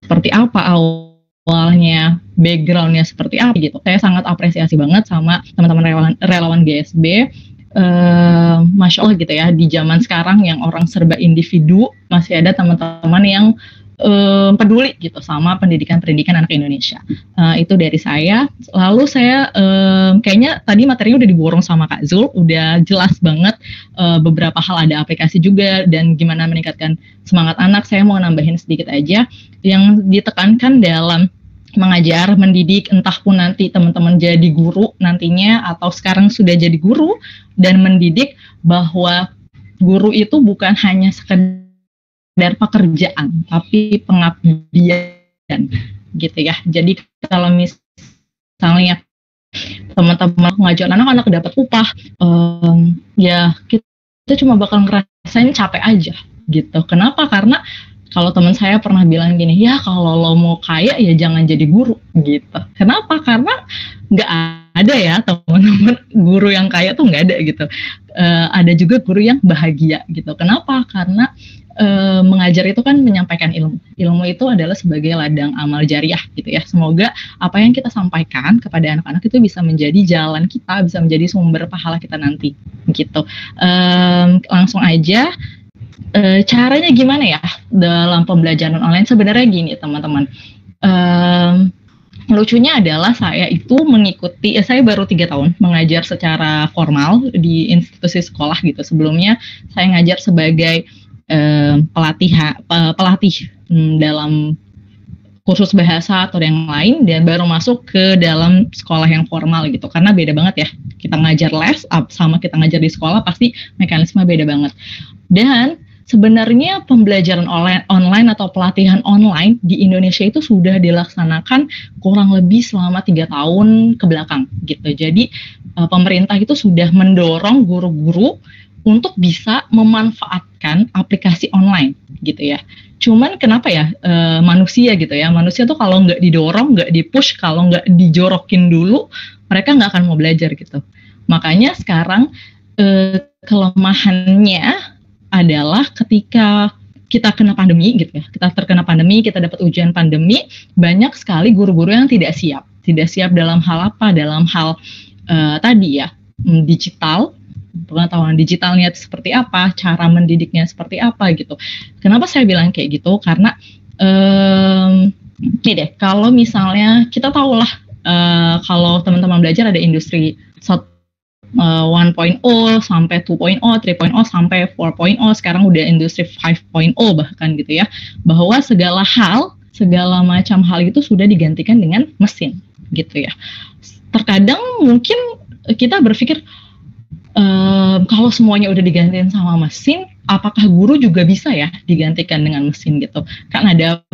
seperti apa awalnya, backgroundnya seperti apa gitu. Saya sangat apresiasi banget sama teman-teman relawan GSB. Masya Allah gitu ya, di zaman sekarang yang orang serba individu masih ada teman-teman yang peduli gitu sama pendidikan anak Indonesia. Itu dari saya. Lalu saya kayaknya tadi materinya udah diborong sama Kak Zul, udah jelas banget beberapa hal, ada aplikasi juga dan gimana meningkatkan semangat anak. Saya mau nambahin sedikit aja yang ditekankan dalam mengajar, mendidik, entah pun nanti teman-teman jadi guru nantinya atau sekarang sudah jadi guru dan mendidik, bahwa guru itu bukan hanya sekedar pekerjaan, tapi pengabdian gitu ya. Jadi kalau misalnya teman-teman ngajar anak-anak dapat upah, ya kita cuma bakal ngerasain capek aja gitu. Kenapa? Karena kalau teman saya pernah bilang gini, ya kalau lo mau kaya ya jangan jadi guru gitu. Kenapa? Karena nggak ada ya teman-teman guru yang kaya tuh nggak ada gitu. Ada juga guru yang bahagia gitu. Kenapa? Karena mengajar itu kan menyampaikan ilmu. Ilmu itu adalah sebagai ladang amal jariah gitu ya. Semoga apa yang kita sampaikan kepada anak-anak itu bisa menjadi jalan kita, bisa menjadi sumber pahala kita nanti gitu. Langsung aja. Caranya gimana ya dalam pembelajaran online? Sebenarnya gini teman-teman, lucunya adalah saya itu mengikuti, saya baru 3 tahun mengajar secara formal di institusi sekolah gitu. Sebelumnya saya ngajar sebagai pelatih dalam kursus bahasa atau yang lain, dan baru masuk ke dalam sekolah yang formal gitu. Karena beda banget ya, kita ngajar les sama kita ngajar di sekolah pasti mekanisme beda banget. Dan sebenarnya pembelajaran online atau pelatihan online di Indonesia itu sudah dilaksanakan kurang lebih selama 3 tahun ke belakang gitu. Jadi pemerintah itu sudah mendorong guru-guru untuk bisa memanfaatkan aplikasi online gitu ya. Cuman kenapa ya manusia gitu ya, manusia tuh kalau nggak didorong, nggak dipush, kalau nggak dijorokin dulu, mereka nggak akan mau belajar gitu. Makanya sekarang kelemahannya adalah ketika kita kena pandemi gitu ya, kita terkena pandemi, kita dapat ujian pandemi, banyak sekali guru-guru yang tidak siap dalam hal apa, dalam hal tadi ya, digital, pengetahuan digitalnya seperti apa, cara mendidiknya seperti apa gitu. Kenapa saya bilang kayak gitu? Karena ini deh, kalau misalnya kita tahulah kalau teman-teman belajar ada industri 1.0 sampai 2.0, 3.0 sampai 4.0, sekarang udah industri 5.0 bahkan gitu ya, bahwa segala macam hal itu sudah digantikan dengan mesin gitu ya. Terkadang mungkin kita berpikir kalau semuanya udah digantikan sama mesin, apakah guru juga bisa ya digantikan dengan mesin gitu? Kan ada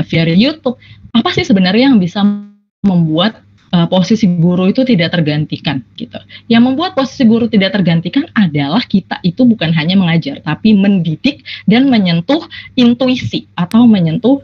via YouTube, apa sih sebenarnya yang bisa membuat posisi guru itu tidak tergantikan gitu. Yang membuat posisi guru tidak tergantikan adalah kita itu bukan hanya mengajar, tapi mendidik dan menyentuh intuisi atau menyentuh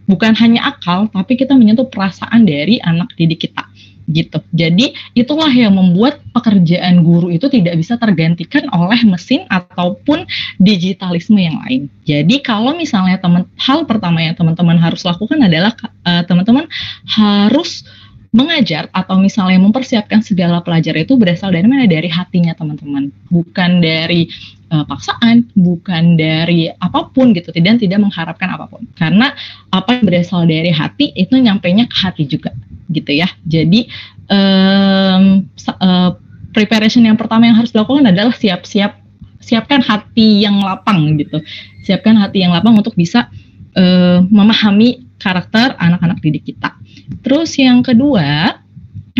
bukan hanya akal, tapi kita menyentuh perasaan dari anak didik kita gitu. Jadi itulah yang membuat pekerjaan guru itu tidak bisa tergantikan oleh mesin ataupun digitalisme yang lain. Jadi kalau misalnya hal pertama yang teman-teman harus lakukan adalah teman-teman harus mengajar atau misalnya mempersiapkan segala pelajar itu berasal dari mana? Dari hatinya teman-teman, bukan dari paksaan, bukan dari apapun gitu, dan tidak mengharapkan apapun. Karena apa yang berasal dari hati itu nyampainya ke hati juga gitu ya. Jadi preparation yang pertama yang harus dilakukan adalah siapkan hati yang lapang gitu. Siapkan hati yang lapang untuk bisa memahami karakter anak-anak didik kita. Terus yang kedua,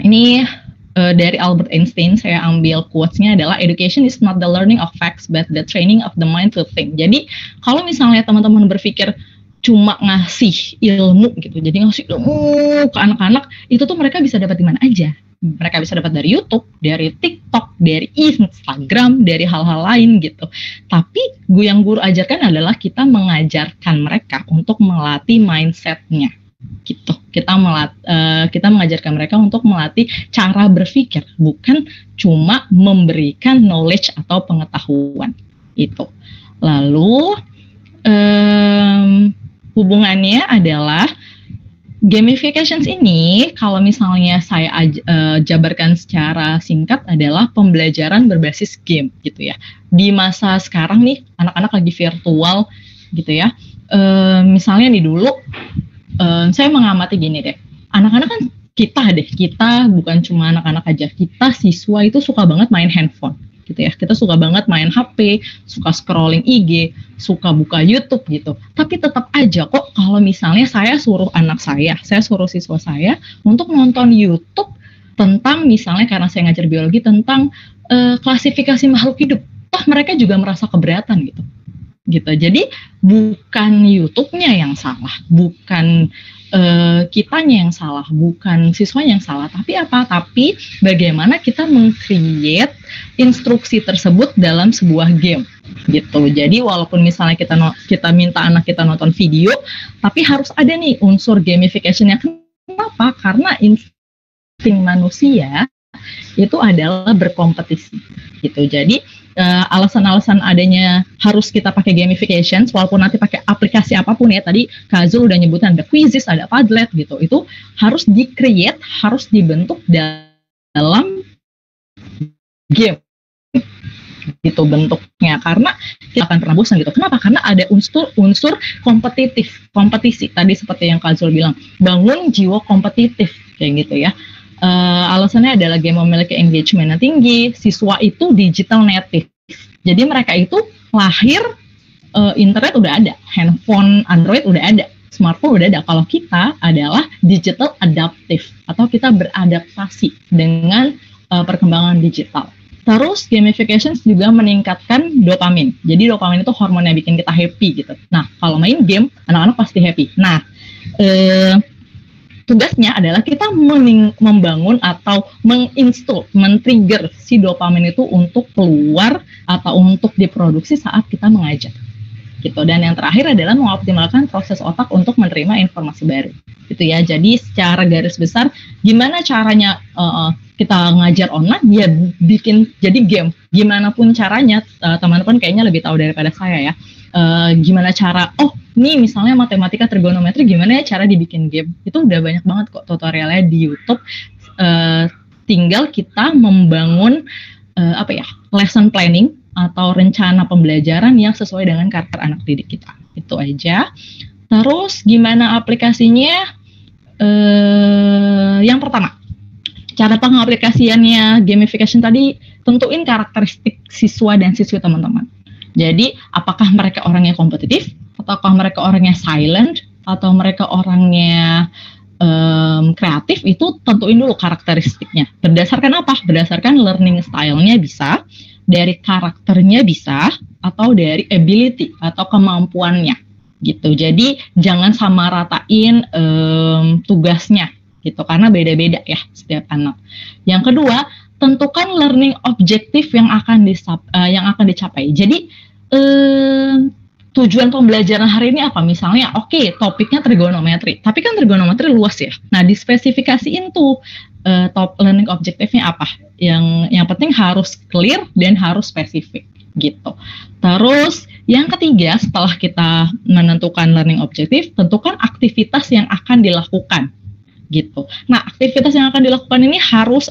ini dari Albert Einstein, saya ambil quotes-nya adalah education is not the learning of facts but the training of the mind to think. Jadi kalau misalnya teman-teman berpikir cuma ngasih ilmu gitu, jadi ngasih ilmu ke anak-anak, itu tuh mereka bisa dapat di mana aja. Mereka bisa dapat dari YouTube, dari TikTok, dari Instagram, dari hal-hal lain gitu. Tapi yang guru ajarkan adalah kita mengajarkan mereka untuk melatih mindset-nya gitu. Kita mengajarkan mereka untuk melatih cara berpikir, bukan cuma memberikan knowledge atau pengetahuan itu. Lalu hubungannya adalah gamifications ini, kalau misalnya saya jabarkan secara singkat adalah pembelajaran berbasis game gitu ya. Di masa sekarang nih, anak-anak lagi virtual gitu ya. Misalnya nih dulu, saya mengamati gini deh, anak-anak kan kita bukan cuma anak-anak aja, kita siswa itu suka banget main handphone gitu ya, kita suka banget main HP, suka scrolling IG, suka buka YouTube gitu. Tapi tetap aja kok kalau misalnya saya suruh siswa saya untuk nonton YouTube tentang misalnya, karena saya ngajar biologi, tentang klasifikasi makhluk hidup, mereka juga merasa keberatan gitu. Jadi bukan YouTube-nya yang salah, bukan kitanya yang salah, bukan siswanya yang salah, tapi apa? Tapi bagaimana kita meng-create instruksi tersebut dalam sebuah game gitu. Jadi walaupun misalnya kita minta anak kita nonton video, tapi harus ada nih unsur gamification-nya. Kenapa? Karena insting manusia itu adalah berkompetisi gitu. Jadi alasan-alasan adanya harus kita pakai gamification, walaupun nanti pakai aplikasi apapun ya, tadi Kak Zul udah nyebutan ada Quizizz, ada Padlet gitu, itu harus di-create, harus dibentuk dalam game gitu bentuknya, karena kita akan pernah bosan gitu. Kenapa? Karena ada unsur kompetisi tadi, seperti yang Kak Zul bilang, bangun jiwa kompetitif kayak gitu ya. Alasannya adalah game memiliki engagement yang tinggi, siswa itu digital native. Jadi mereka itu lahir, internet udah ada, handphone Android udah ada, smartphone udah ada. Kalau kita adalah digital adaptive, atau kita beradaptasi dengan perkembangan digital Terus gamification juga meningkatkan dopamin. Jadi dopamin itu hormon yang bikin kita happy gitu. Nah, kalau main game, anak-anak pasti happy. Nah, tugasnya adalah kita membangun atau men-trigger si dopamin itu untuk keluar atau untuk diproduksi saat kita mengajar. Gitu. Dan yang terakhir adalah mengoptimalkan proses otak untuk menerima informasi baru. Gitu ya. Jadi secara garis besar, gimana caranya kita ngajar online, ya bikin jadi game. Gimana pun caranya, teman-teman kayaknya lebih tahu daripada saya ya. Gimana cara, nih misalnya matematika trigonometri, gimana ya cara dibikin game. Itu udah banyak banget kok tutorialnya di YouTube. Tinggal kita membangun lesson planning atau rencana pembelajaran yang sesuai dengan karakter anak didik kita. Itu aja. Terus gimana aplikasinya? Yang pertama, cara pengaplikasiannya gamification tadi, tentuin karakteristik siswa dan siswi teman-teman. Jadi, apakah mereka orangnya kompetitif, ataukah mereka orangnya silent, atau mereka orangnya kreatif, itu tentuin dulu karakteristiknya. Berdasarkan apa? Berdasarkan learning style-nya bisa, dari karakternya bisa, atau dari ability atau kemampuannya gitu. Jadi jangan sama ratain tugasnya gitu, karena beda-beda ya setiap anak. Yang kedua, tentukan learning objektif yang akan dicapai. Jadi tujuan pembelajaran hari ini apa? Misalnya, topiknya trigonometri, tapi kan trigonometri luas ya. Nah, dispesifikasiin tuh top learning objektifnya apa? Yang penting harus clear dan harus spesifik gitu. Terus yang ketiga, setelah kita menentukan learning objektif, tentukan aktivitas yang akan dilakukan gitu. Nah, aktivitas yang akan dilakukan ini harus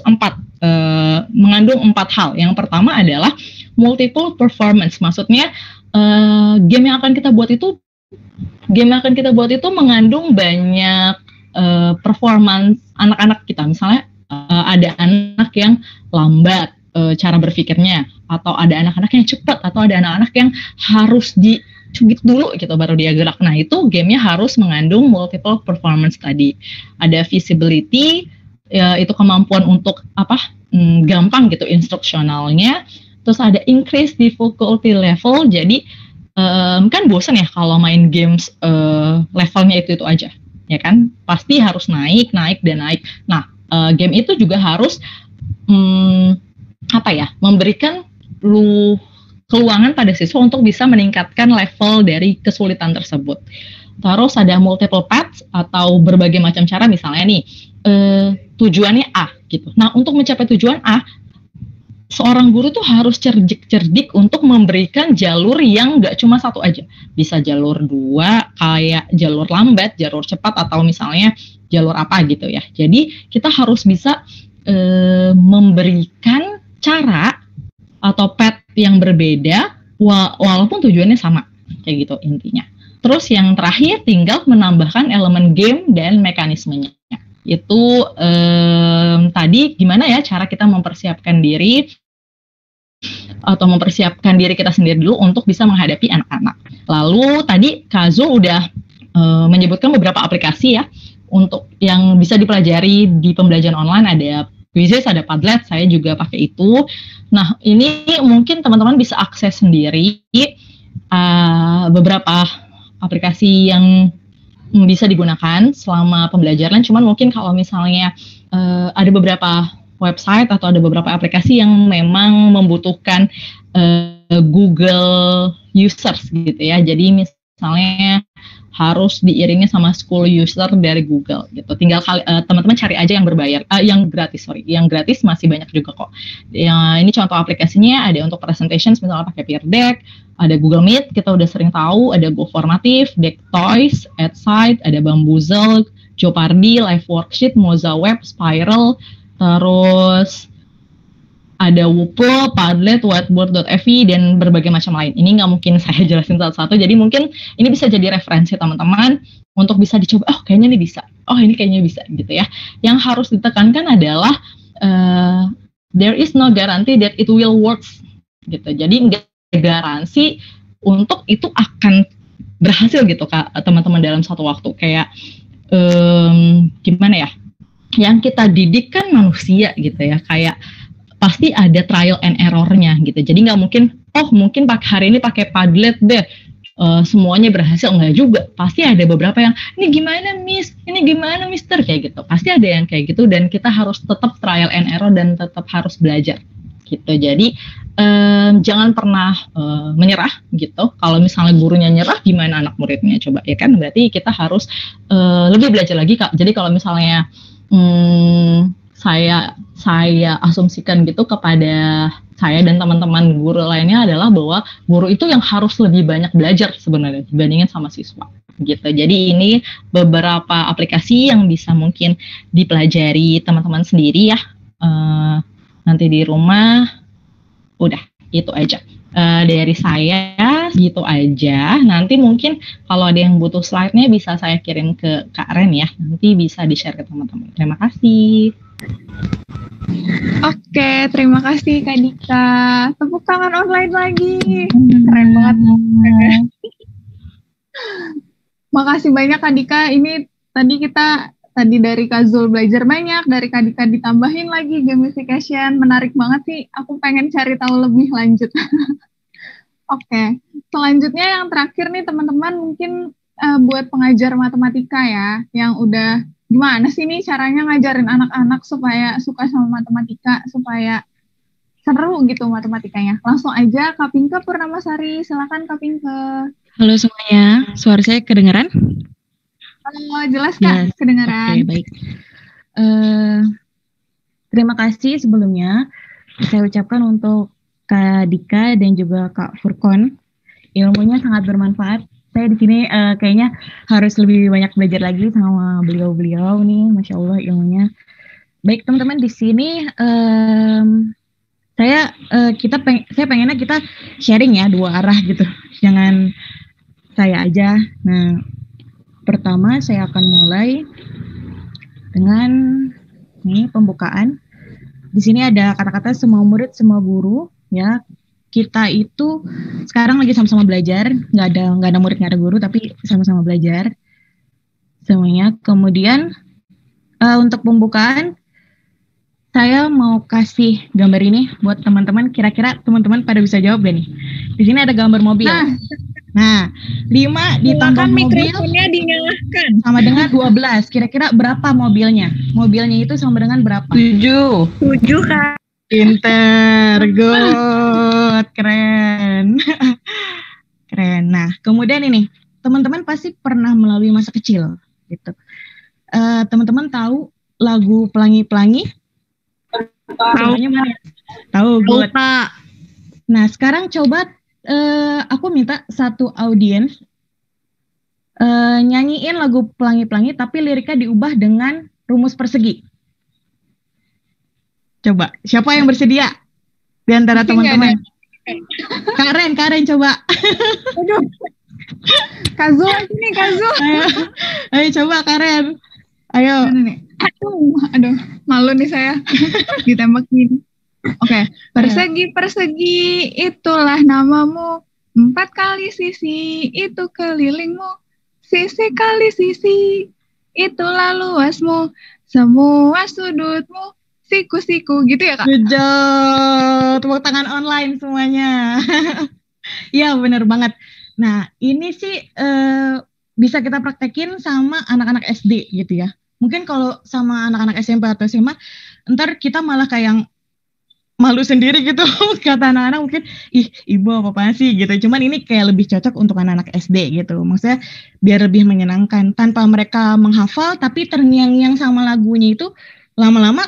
mengandung 4 hal. Yang pertama adalah multiple performance. Maksudnya game yang akan kita buat itu mengandung banyak performance anak-anak kita. Misalnya ada anak yang lambat cara berpikirnya, atau ada anak-anak yang cepat, atau ada anak-anak yang harus dicubit dulu gitu baru dia gerak. Nah, itu gamenya harus mengandung multiple performance tadi. Ada visibility, itu kemampuan untuk gampang gitu instruksionalnya. Terus ada increase difficulty level. Jadi kan bosan ya kalau main games levelnya itu aja, ya kan? Pasti harus naik dan naik. Nah, game itu juga harus memberikan keluangan pada siswa untuk bisa meningkatkan level dari kesulitan tersebut. Terus ada multiple paths atau berbagai macam cara. Misalnya nih, tujuannya A gitu. Nah, untuk mencapai tujuan A, seorang guru tuh harus cerdik untuk memberikan jalur yang nggak cuma satu aja. Bisa jalur 2, kayak jalur lambat, jalur cepat, atau misalnya jalur apa gitu ya. Jadi kita harus bisa memberikan cara atau path yang berbeda walaupun tujuannya sama, kayak gitu intinya. Terus yang terakhir, tinggal menambahkan elemen game dan mekanismenya. Itu tadi gimana ya cara kita mempersiapkan diri atau mempersiapkan diri kita sendiri dulu untuk bisa menghadapi anak-anak. Lalu tadi Kazo udah menyebutkan beberapa aplikasi ya untuk yang bisa dipelajari di pembelajaran online. Ada Quizzes, ada Padlet, saya juga pakai itu. Nah, ini mungkin teman-teman bisa akses sendiri beberapa aplikasi yang bisa digunakan selama pembelajaran. Cuman mungkin kalau misalnya ada beberapa website atau ada beberapa aplikasi yang memang membutuhkan Google users gitu ya. Jadi misalnya harus diiringi sama school user dari Google gitu. Tinggal teman-teman cari aja yang berbayar, yang gratis, yang gratis masih banyak juga kok. Ini contoh aplikasinya, ada untuk presentations misalnya pakai Peer Deck, ada Google Meet, kita udah sering tahu, ada GoFormative, Deck Toys, AdSite, ada Bamboozle, Jeopardy, Live Worksheet, MozaWeb, Spiral, terus ada Wuplo, Padlet, Whiteboard.fi, dan berbagai macam lain. Ini nggak mungkin saya jelasin satu-satu, jadi mungkin ini bisa jadi referensi teman-teman untuk bisa dicoba, kayaknya ini bisa, ini kayaknya bisa gitu ya. Yang harus ditekankan adalah there is no guarantee that it will works gitu. Jadi nggak garansi untuk itu akan berhasil gitu teman-teman dalam satu waktu. Kayak gimana ya? Yang kita didik kan manusia gitu ya, kayak pasti ada trial and error-nya gitu. Jadi nggak mungkin, mungkin hari ini pakai Padlet deh, semuanya berhasil. Enggak juga. Pasti ada beberapa yang, ini gimana Miss, ini gimana Mister, kayak gitu. Pasti ada yang kayak gitu, dan kita harus tetap trial and error dan tetap harus belajar gitu. Jadi jangan pernah menyerah gitu. Kalau misalnya gurunya nyerah, gimana anak muridnya coba, ya kan? Berarti kita harus lebih belajar lagi, Kak. Jadi kalau misalnya saya asumsikan gitu kepada saya dan teman-teman guru lainnya adalah bahwa guru itu yang harus lebih banyak belajar sebenarnya dibandingin sama siswa gitu. Jadi ini beberapa aplikasi yang bisa mungkin dipelajari teman-teman sendiri ya, nanti di rumah. Udah, itu aja. Dari saya, gitu aja. Nanti mungkin kalau ada yang butuh slide-nya bisa saya kirim ke Kak Ren ya. Nanti bisa di-share ke teman-teman. Terima kasih. Oke, terima kasih Kak Dika. Tepuk tangan online lagi. Keren banget. Makasih banyak Kak Dika. Ini tadi dari Kak Zul belajar banyak, dari Kak Dika ditambahin lagi gamification, menarik banget sih, aku pengen cari tahu lebih lanjut. Oke, selanjutnya yang terakhir nih teman-teman, mungkin buat pengajar matematika ya, yang udah gimana sih nih caranya ngajarin anak-anak supaya suka sama matematika, supaya seru gitu matematikanya. Langsung aja Kak Pinke Purnamasari, silakan Kak Pinke. Halo semuanya, suara saya kedengaran? Jelas Kak, kedengaran. Oke, baik. Terima kasih sebelumnya saya ucapkan untuk Kak Dika dan juga Kak Furkon. Ilmunya sangat bermanfaat. Saya di sini kayaknya harus lebih banyak belajar lagi sama beliau-beliau nih, Masya Allah ilmunya. Baik teman-teman, di sini saya pengennya kita sharing ya, dua arah gitu. Jangan saya aja. Nah, pertama saya akan mulai dengan pembukaan. Di sini ada kata-kata semua murid, semua guru ya. Kita itu sekarang lagi sama-sama belajar, nggak ada murid, nggak ada guru, tapi sama-sama belajar semuanya. Kemudian untuk pembukaan saya mau kasih gambar ini buat teman-teman. Kira-kira teman-teman pada bisa jawab deh nih. Di sini ada gambar mobil. Nah, 5 ditambah mobil mikrofonnya dinyalakan sama dengan 12. Kira-kira berapa mobilnya? Mobilnya itu sama dengan berapa? 7 Kak. Pinter, good, keren. Keren. Nah, kemudian ini, teman-teman pasti pernah melalui masa kecil gitu. Teman-teman tahu lagu Pelangi-Pelangi? Tahu mana? Tahu, good. Nah, sekarang coba aku minta satu audiens nyanyiin lagu Pelangi-Pelangi tapi liriknya diubah dengan rumus persegi. Coba, siapa yang bersedia di antara teman-teman? Karen coba. Aduh. Kazu ini Kazu. Ayo coba Karen. Ayo. Aduh, malu nih saya ditembakin. Oke, persegi itulah namamu, 4 kali sisi itu kelilingmu, sisi kali sisi itulah luasmu, semua sudutmu siku-siku, gitu ya Kak? Good job, tepuk tangan online semuanya. Iya benar banget. Nah ini sih bisa kita praktekin sama anak-anak SD gitu ya. Mungkin kalau sama anak-anak SMP atau SMA, ntar kita malah kayak malu sendiri gitu. Kata anak-anak mungkin, ibu apa-apaan sih gitu. Cuman ini kayak lebih cocok untuk anak-anak SD gitu. Maksudnya biar lebih menyenangkan. Tanpa mereka menghafal, tapi terngiang-ngiang sama lagunya itu lama-lama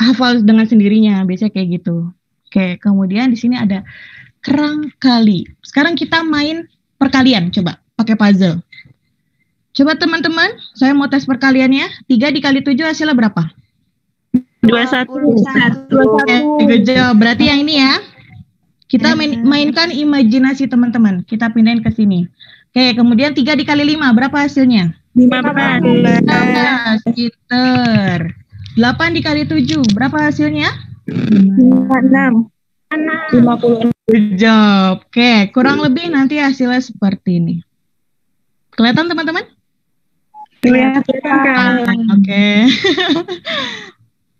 hafal dengan sendirinya. Biasanya kayak gitu. Oke, kemudian di sini ada kerang kali. Sekarang kita main perkalian, coba pakai puzzle. Coba teman-teman, saya mau tes perkaliannya. 3 dikali 7 hasilnya berapa? 21. Good job. Berarti yang ini ya. Kita mainkan imajinasi teman-teman. Kita pindahin ke sini. Oke, kemudian 3 dikali 5 berapa hasilnya? 15. Gitar. 8 dikali 7 berapa hasilnya? 56. 50. Good job. Oke, kurang lebih nanti hasilnya seperti ini. Kelihatan teman-teman? Kelihatan. Oke.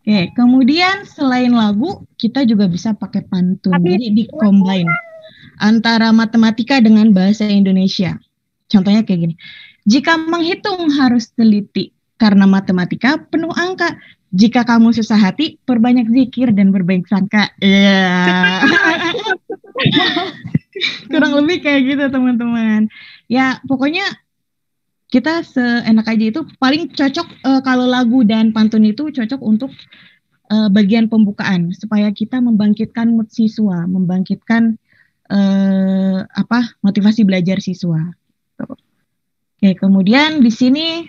Oke, kemudian selain lagu, kita juga bisa pakai pantun. Jadi di-combine antara matematika dengan bahasa Indonesia. Contohnya kayak gini. Jika menghitung harus teliti, karena matematika penuh angka. Jika kamu susah hati, perbanyak zikir dan berbaik sangka. Iya. Kurang lebih kayak gitu, teman-teman. Ya, pokoknya kita seenak aja itu paling cocok kalau lagu dan pantun itu cocok untuk bagian pembukaan supaya kita membangkitkan mood siswa, membangkitkan motivasi belajar siswa. Oke, kemudian di sini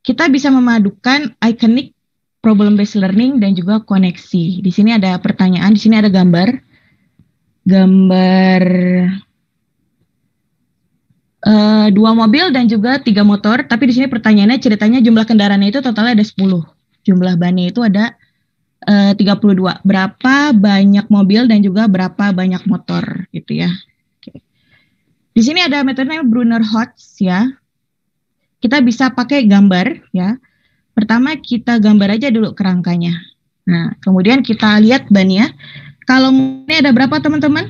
kita bisa memadukan iconic, problem based learning dan juga koneksi. Di sini ada pertanyaan, di sini ada gambar dua mobil dan juga 3 motor, tapi di sini pertanyaannya ceritanya jumlah kendaraannya itu totalnya ada 10. Jumlah bannya itu ada 32. Berapa banyak mobil dan juga berapa banyak motor gitu ya. Oke. Di sini ada metodenya Brunner-Hotz ya. Kita bisa pakai gambar ya. Pertama kita gambar aja dulu kerangkanya. Nah, kemudian kita lihat bannya. Kalau ini ada berapa teman-teman?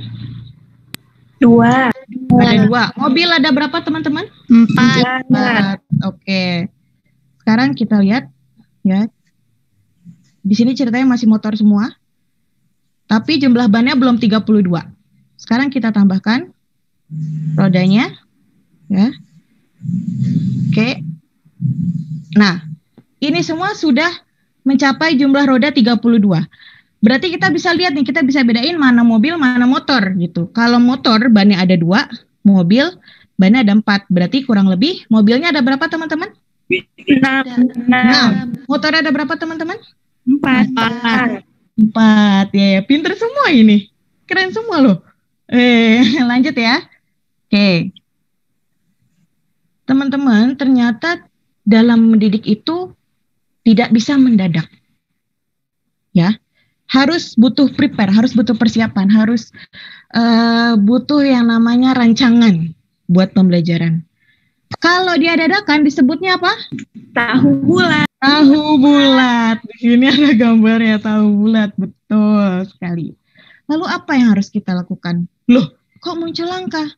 2. Ada 2. Mobil ada berapa teman-teman? 4. Oke. Sekarang kita lihat ya. Di sini ceritanya masih motor semua. Tapi jumlah bannya belum 32. Sekarang kita tambahkan rodanya ya. Oke. Nah, ini semua sudah mencapai jumlah roda 32. Berarti kita bisa lihat nih, kita bisa bedain mana mobil, mana motor gitu. Kalau motor bannya ada 2, mobil bannya ada 4. Berarti kurang lebih mobilnya ada berapa teman-teman? 6. Motor ada berapa teman-teman? 4. Ya, pinter semua ini. Keren semua loh. Lanjut ya. Oke. Teman-teman, ternyata dalam mendidik itu tidak bisa mendadak. Ya. Harus butuh prepare, harus butuh persiapan, harus butuh yang namanya rancangan buat pembelajaran. Kalau dia dadakan disebutnya apa? Tahu bulat. Tahu bulat. Di sini ada gambarnya tahu bulat, betul sekali. Lalu apa yang harus kita lakukan? Loh, kok muncul angka?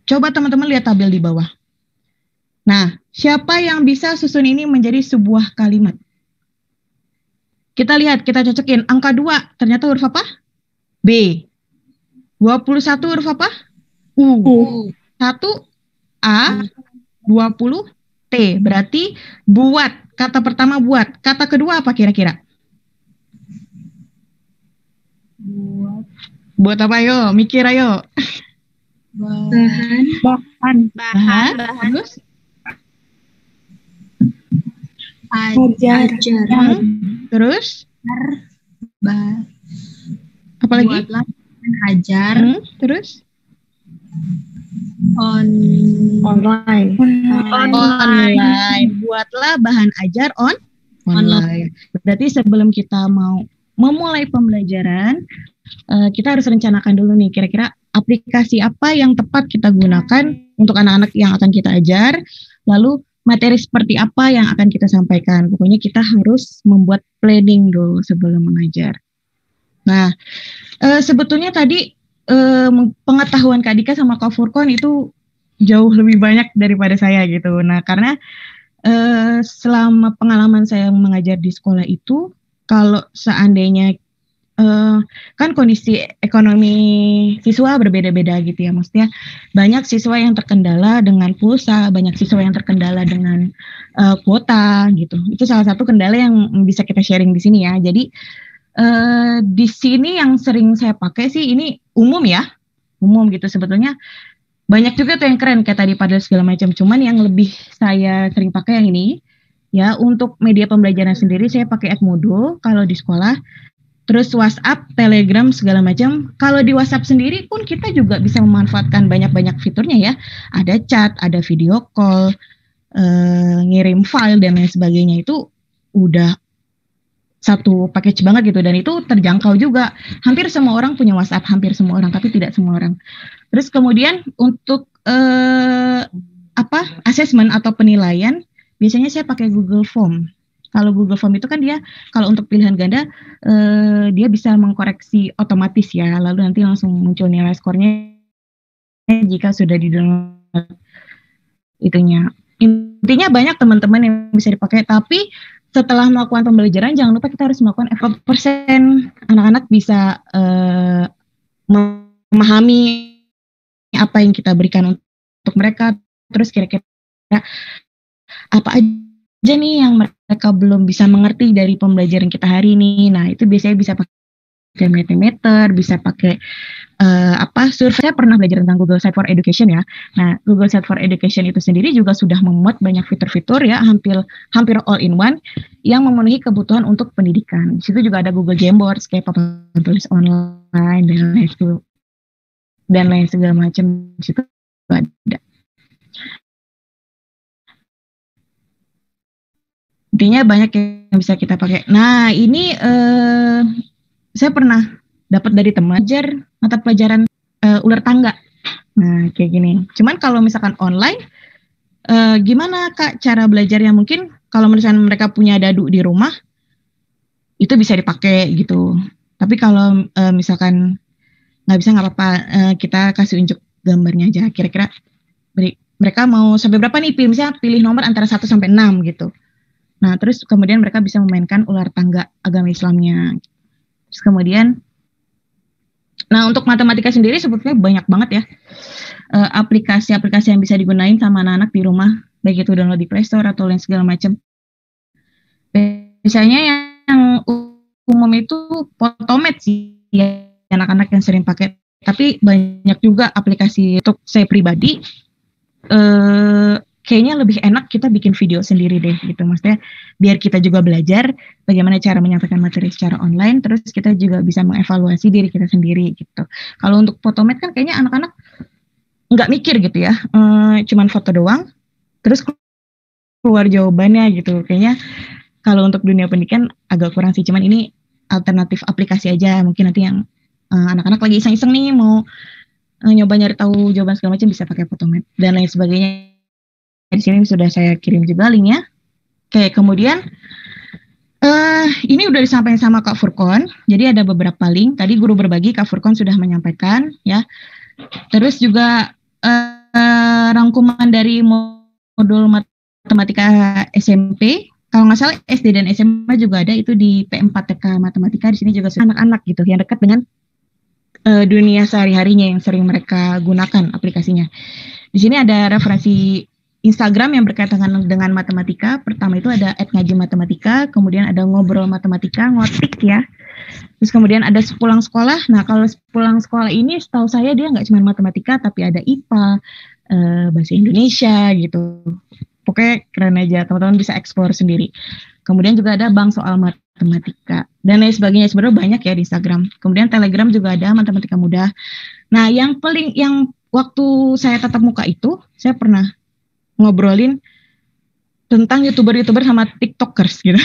Coba teman-teman lihat tabel di bawah. Nah, siapa yang bisa susun ini menjadi sebuah kalimat? Kita lihat, kita cocokin. Angka 2, ternyata huruf apa? B. 21 huruf apa? U. 1 A, 20 T. Berarti buat. Kata pertama buat. Kata kedua apa kira-kira? Buat apa ayo? Mikir ayo. Bahan. Terus? Ajar. Terus? Apa lagi? Buatlah ajar. Terus? Online. Buatlah bahan ajar online. Berarti sebelum kita mau memulai pembelajaran, kita harus rencanakan dulu nih kira-kira aplikasi apa yang tepat kita gunakan untuk anak-anak yang akan kita ajar, lalu materi seperti apa yang akan kita sampaikan. Pokoknya kita harus membuat planning dulu sebelum mengajar. Nah, sebetulnya tadi pengetahuan Kak Dika sama Kak Furkon itu jauh lebih banyak daripada saya gitu. Nah, karena selama pengalaman saya mengajar di sekolah itu, kalau seandainya kan kondisi ekonomi siswa berbeda-beda gitu ya, maksudnya banyak siswa yang terkendala dengan pulsa, banyak siswa yang terkendala dengan kuota gitu. Itu salah satu kendala yang bisa kita sharing di sini ya. Jadi di sini yang sering saya pakai sih ini umum gitu sebetulnya. Banyak juga tuh yang keren kayak tadi Padel segala macam. Cuman yang lebih saya sering pakai yang ini ya, untuk media pembelajaran sendiri saya pakai Edmodo kalau di sekolah. Terus WhatsApp, Telegram segala macam. Kalau di WhatsApp sendiri pun kita juga bisa memanfaatkan banyak-banyak fiturnya ya. Ada chat, ada video call, ngirim file dan lain sebagainya. Itu udah satu package banget gitu, dan itu terjangkau juga. Hampir semua orang punya WhatsApp, hampir semua orang, tapi tidak semua orang. Terus kemudian untuk assessment atau penilaian, biasanya saya pakai Google Form. Kalau Google Form itu kan dia kalau untuk pilihan ganda dia bisa mengkoreksi otomatis ya, lalu nanti langsung muncul nilai skornya jika sudah di-download itunya. Intinya banyak teman-teman yang bisa dipakai, tapi setelah melakukan pembelajaran jangan lupa kita harus melakukan persen anak-anak bisa memahami apa yang kita berikan untuk mereka, terus kira-kira apa aja nih yang mereka belum bisa mengerti dari pembelajaran kita hari ini. Nah, itu biasanya bisa pakai Mentimeter, bisa pakai survei. Saya pernah belajar tentang Google Site for Education ya. Nah, Google Site for Education itu sendiri juga sudah memuat banyak fitur-fitur ya, hampir all in one yang memenuhi kebutuhan untuk pendidikan. Di situ juga ada Google Jamboards kayak papan tulis online dan lain segala macam. Di situ ada. Intinya banyak yang bisa kita pakai. Nah, ini saya pernah dapat dari teman ajar mata pelajaran ular tangga. Nah, kayak gini. Cuman kalau misalkan online, gimana Kak cara belajarnya? Mungkin kalau misalkan mereka punya dadu di rumah, itu bisa dipakai gitu. Tapi kalau misalkan nggak bisa, nggak apa-apa. Kita kasih unjuk gambarnya aja. Kira-kira mereka mau sampai berapa nih? Misalnya pilih nomor antara 1 sampai 6 gitu. Nah, terus kemudian mereka bisa memainkan ular tangga agama Islamnya. Terus kemudian, nah untuk matematika sendiri sebetulnya banyak banget ya aplikasi-aplikasi yang bisa digunain sama anak-anak di rumah, baik itu download di Play Store atau lain segala macam. Biasanya yang umum itu Photomath sih ya, anak-anak yang sering pakai. Tapi banyak juga aplikasi. Untuk saya pribadi, kayaknya lebih enak kita bikin video sendiri deh gitu, maksudnya biar kita juga belajar bagaimana cara menyampaikan materi secara online, terus kita juga bisa mengevaluasi diri kita sendiri gitu. Kalau untuk Photomath kan kayaknya anak-anak nggak mikir gitu ya, cuman foto doang, terus keluar jawabannya gitu. Kayaknya kalau untuk dunia pendidikan agak kurang sih, cuman ini alternatif aplikasi aja. Mungkin nanti yang anak-anak lagi iseng-iseng nih mau nyoba nyari tahu jawaban segala macam bisa pakai Photomath dan lain sebagainya. Di sini sudah saya kirim juga linknya. Oke, kemudian ini udah disampaikan sama Kak Furkon. Jadi ada beberapa link. Tadi guru berbagi Kak Furkon sudah menyampaikan ya. Terus juga rangkuman dari modul matematika SMP. Kalau nggak salah SD dan SMA juga ada, itu di P4TK Matematika. Di sini juga anak-anak gitu yang dekat dengan dunia sehari-harinya yang sering mereka gunakan aplikasinya. Di sini ada referensi Instagram yang berkaitan dengan matematika. Pertama itu ada @ngaji-matematika, kemudian ada ngobrol matematika, ngotik ya. Terus kemudian ada sepulang sekolah. Nah, kalau sepulang sekolah ini setahu saya dia nggak cuma matematika, tapi ada IPA, bahasa Indonesia gitu. Pokoknya keren aja, teman-teman bisa explore sendiri. Kemudian juga ada bank soal matematika dan lain sebagainya. Sebenarnya banyak ya di Instagram. Kemudian Telegram juga ada matematika mudah. Nah, yang waktu saya tatap muka itu, saya pernah ngobrolin tentang YouTuber sama TikTokers gitu.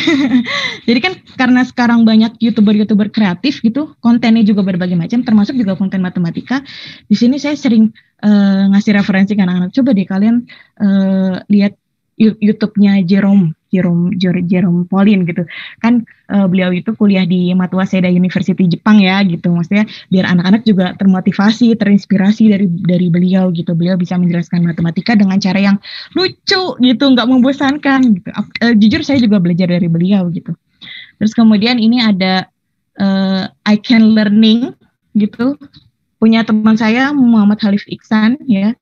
Jadi kan karena sekarang banyak YouTuber kreatif gitu, kontennya juga berbagai macam, termasuk juga konten matematika. Di sini saya sering ngasih referensi ke anak-anak. Coba deh kalian lihat YouTube-nya Jerome Pauline gitu. Kan beliau itu kuliah di Matua Seda University Jepang ya gitu. Maksudnya biar anak-anak juga termotivasi, terinspirasi dari beliau gitu. Beliau bisa menjelaskan matematika dengan cara yang lucu gitu, nggak membosankan gitu. Jujur saya juga belajar dari beliau gitu. Terus kemudian ini ada I Can Learning gitu. Punya teman saya Muhammad Khalif Iksan ya.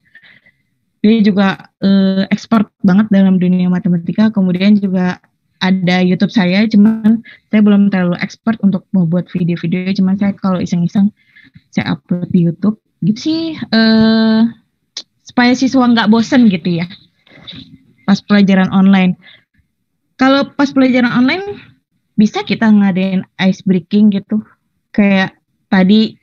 Dia juga expert banget dalam dunia matematika. Kemudian juga ada YouTube saya, cuman saya belum terlalu expert untuk membuat video-video. Cuman saya kalau iseng-iseng saya upload di YouTube gitu sih, supaya siswa nggak bosen gitu ya pas pelajaran online. Kalau pas pelajaran online bisa kita ngadain ice breaking gitu, kayak tadi